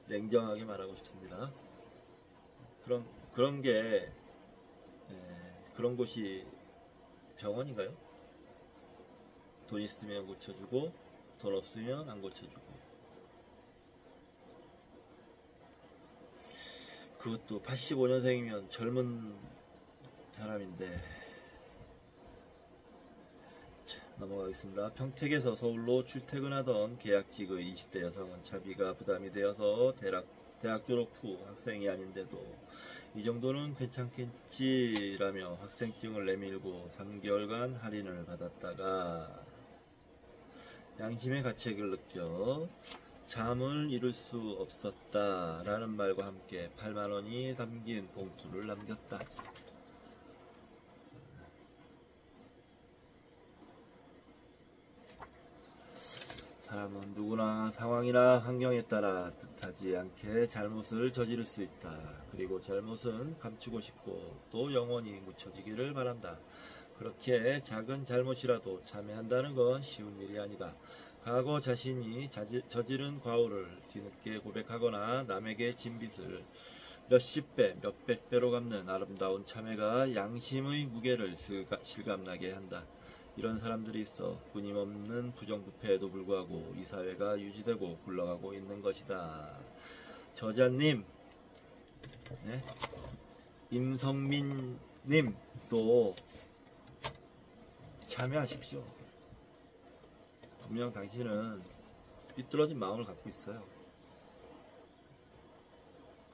S2: 냉정하게 말하고 싶습니다. 그런 곳이 병원인가요? 돈 있으면 고쳐주고 돈 없으면 안 고쳐주고. 그것도 85년생이면 젊은 사람인데. 자, 넘어가겠습니다. 평택에서 서울로 출퇴근하던 계약직의 20대 여성은 차비가 부담이 되어서 대학 졸업 후 학생이 아닌데도 이 정도는 괜찮겠지라며 학생증을 내밀고 3개월간 할인을 받았다가 양심의 가책을 느껴 잠을 이룰 수 없었다 라는 말과 함께 8만원이 담긴 봉투를 남겼다. 사람은 누구나 상황이나 환경에 따라 뜻하지 않게 잘못을 저지를 수 있다. 그리고 잘못은 감추고 싶고 또 영원히 묻혀지기를 바란다. 그렇게 작은 잘못이라도 참회한다는 건 쉬운 일이 아니다. 과거 자신이 저지른 과오를 뒤늦게 고백하거나 남에게 진 빚을 몇십 배, 몇백 배로 갚는 아름다운 참회가 양심의 무게를 실감나게 한다. 이런 사람들이 있어 끊임없는 부정부패에도 불구하고 이 사회가 유지되고 굴러가고 있는 것이다. 저자님, 네? 임성민님 또 참여하십시오. 분명 당신은 삐뚤어진 마음을 갖고 있어요.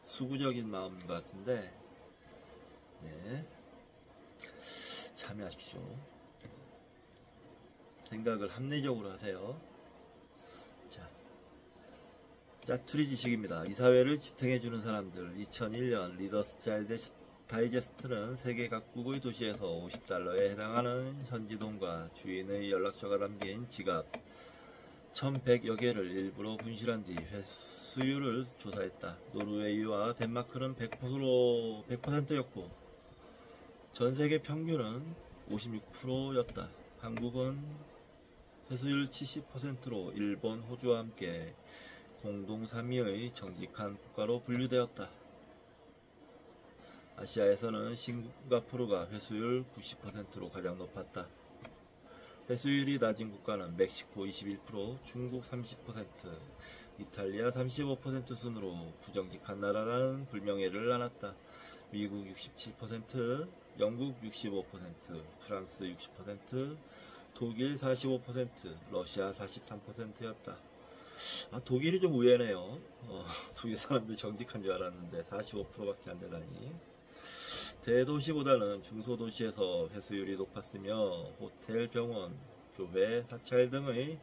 S2: 수구적인 마음인 것 같은데, 네. 참여하십시오. 생각을 합리적으로 하세요. 자, 짜투리 지식입니다. 이 사회를 지탱해주는 사람들. 2001년 리더스 다이제스트는 세계 각국의 도시에서 $50에 해당하는 현지돈과 주인의 연락처가 담긴 지갑 1100여 개를 일부러 분실한 뒤 회수율을 조사했다. 노르웨이와 덴마크는 100%였고 전세계 평균은 56%였다. 한국은 회수율 70%로 일본, 호주와 함께 공동 3위의 정직한 국가로 분류되었다. 아시아에서는 싱가포르가 회수율 90%로 가장 높았다. 회수율이 낮은 국가는 멕시코 21%, 중국 30%, 이탈리아 35% 순으로 부정직한 나라라는 불명예를 안았다. 미국 67%, 영국 65%, 프랑스 60%, 독일 45%, 러시아 43%였다. 독일이 좀 의외네요. 독일 사람들 정직한 줄 알았는데 45%밖에 안 되다니. 대도시보다는 중소도시에서 회수율이 높았으며 호텔, 병원, 교회, 사찰 등의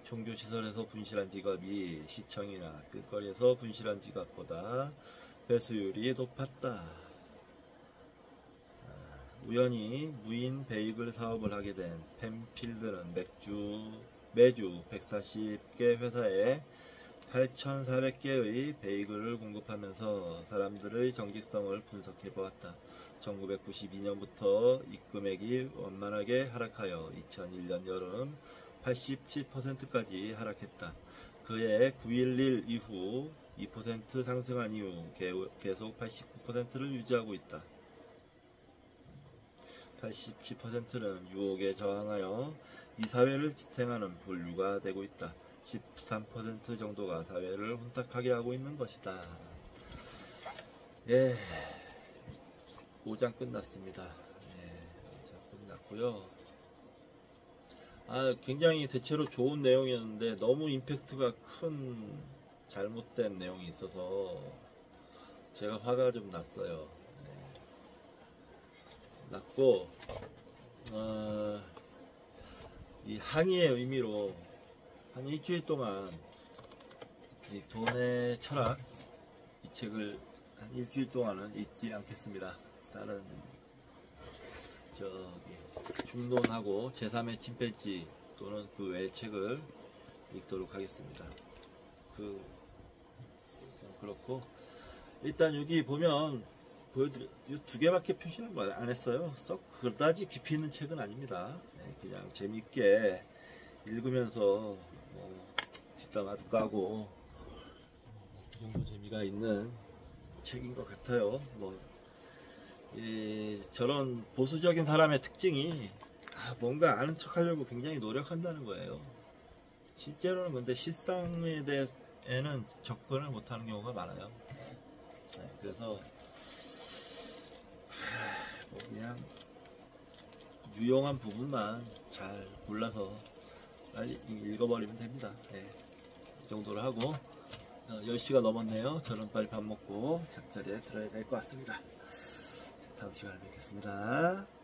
S2: 종교시설에서 분실한 지갑이 시청이나 길거리에서 분실한 지갑보다 회수율이 높았다. 우연히 무인 베이글 사업을 하게 된 펜필드는 매주 140개 회사에 8,400개의 베이글을 공급하면서 사람들의 정직성을 분석해 보았다. 1992년부터 이 금액이 원만하게 하락하여 2001년 여름 87%까지 하락했다. 그해 9.11 이후 2% 상승한 이후 계속 89%를 유지하고 있다. 87%는 유혹에 저항하여 이 사회를 지탱하는 본류가 되고 있다. 13% 정도가 사회를 혼탁하게 하고 있는 것이다. 예, 5장 끝났습니다. 예, 5장 끝났고요. 굉장히 대체로 좋은 내용이었는데 너무 임팩트가 큰 잘못된 내용이 있어서 제가 화가 좀 났어요. 났고 이 항의의 의미로 한 일주일 동안 이 돈의 철학 이 책을 한 일주일 동안은 읽지 않겠습니다. 다른 중론하고 제3의 침팬지 또는 그 외의 책을 읽도록 하겠습니다. 그렇고 일단 여기 보면 보여드려 두 개밖에 표시를 안 했어요. 썩 그다지 깊이 있는 책은 아닙니다. 그냥 재밌게 읽으면서 뒷담화도 까고 그 정도 재미가 있는 책인 것 같아요. 저런 보수적인 사람의 특징이 뭔가 아는 척하려고 굉장히 노력한다는 거예요. 실제로는 근데 실상에 대해서는 접근을 못하는 경우가 많아요. 그래서 그냥 유용한 부분만 잘 골라서 빨리 읽어버리면 됩니다. 이 정도로 하고 10시가 넘었네요. 저는 빨리 밥 먹고 잠자리에 들어야 될 것 같습니다. 자, 다음 시간에 뵙겠습니다.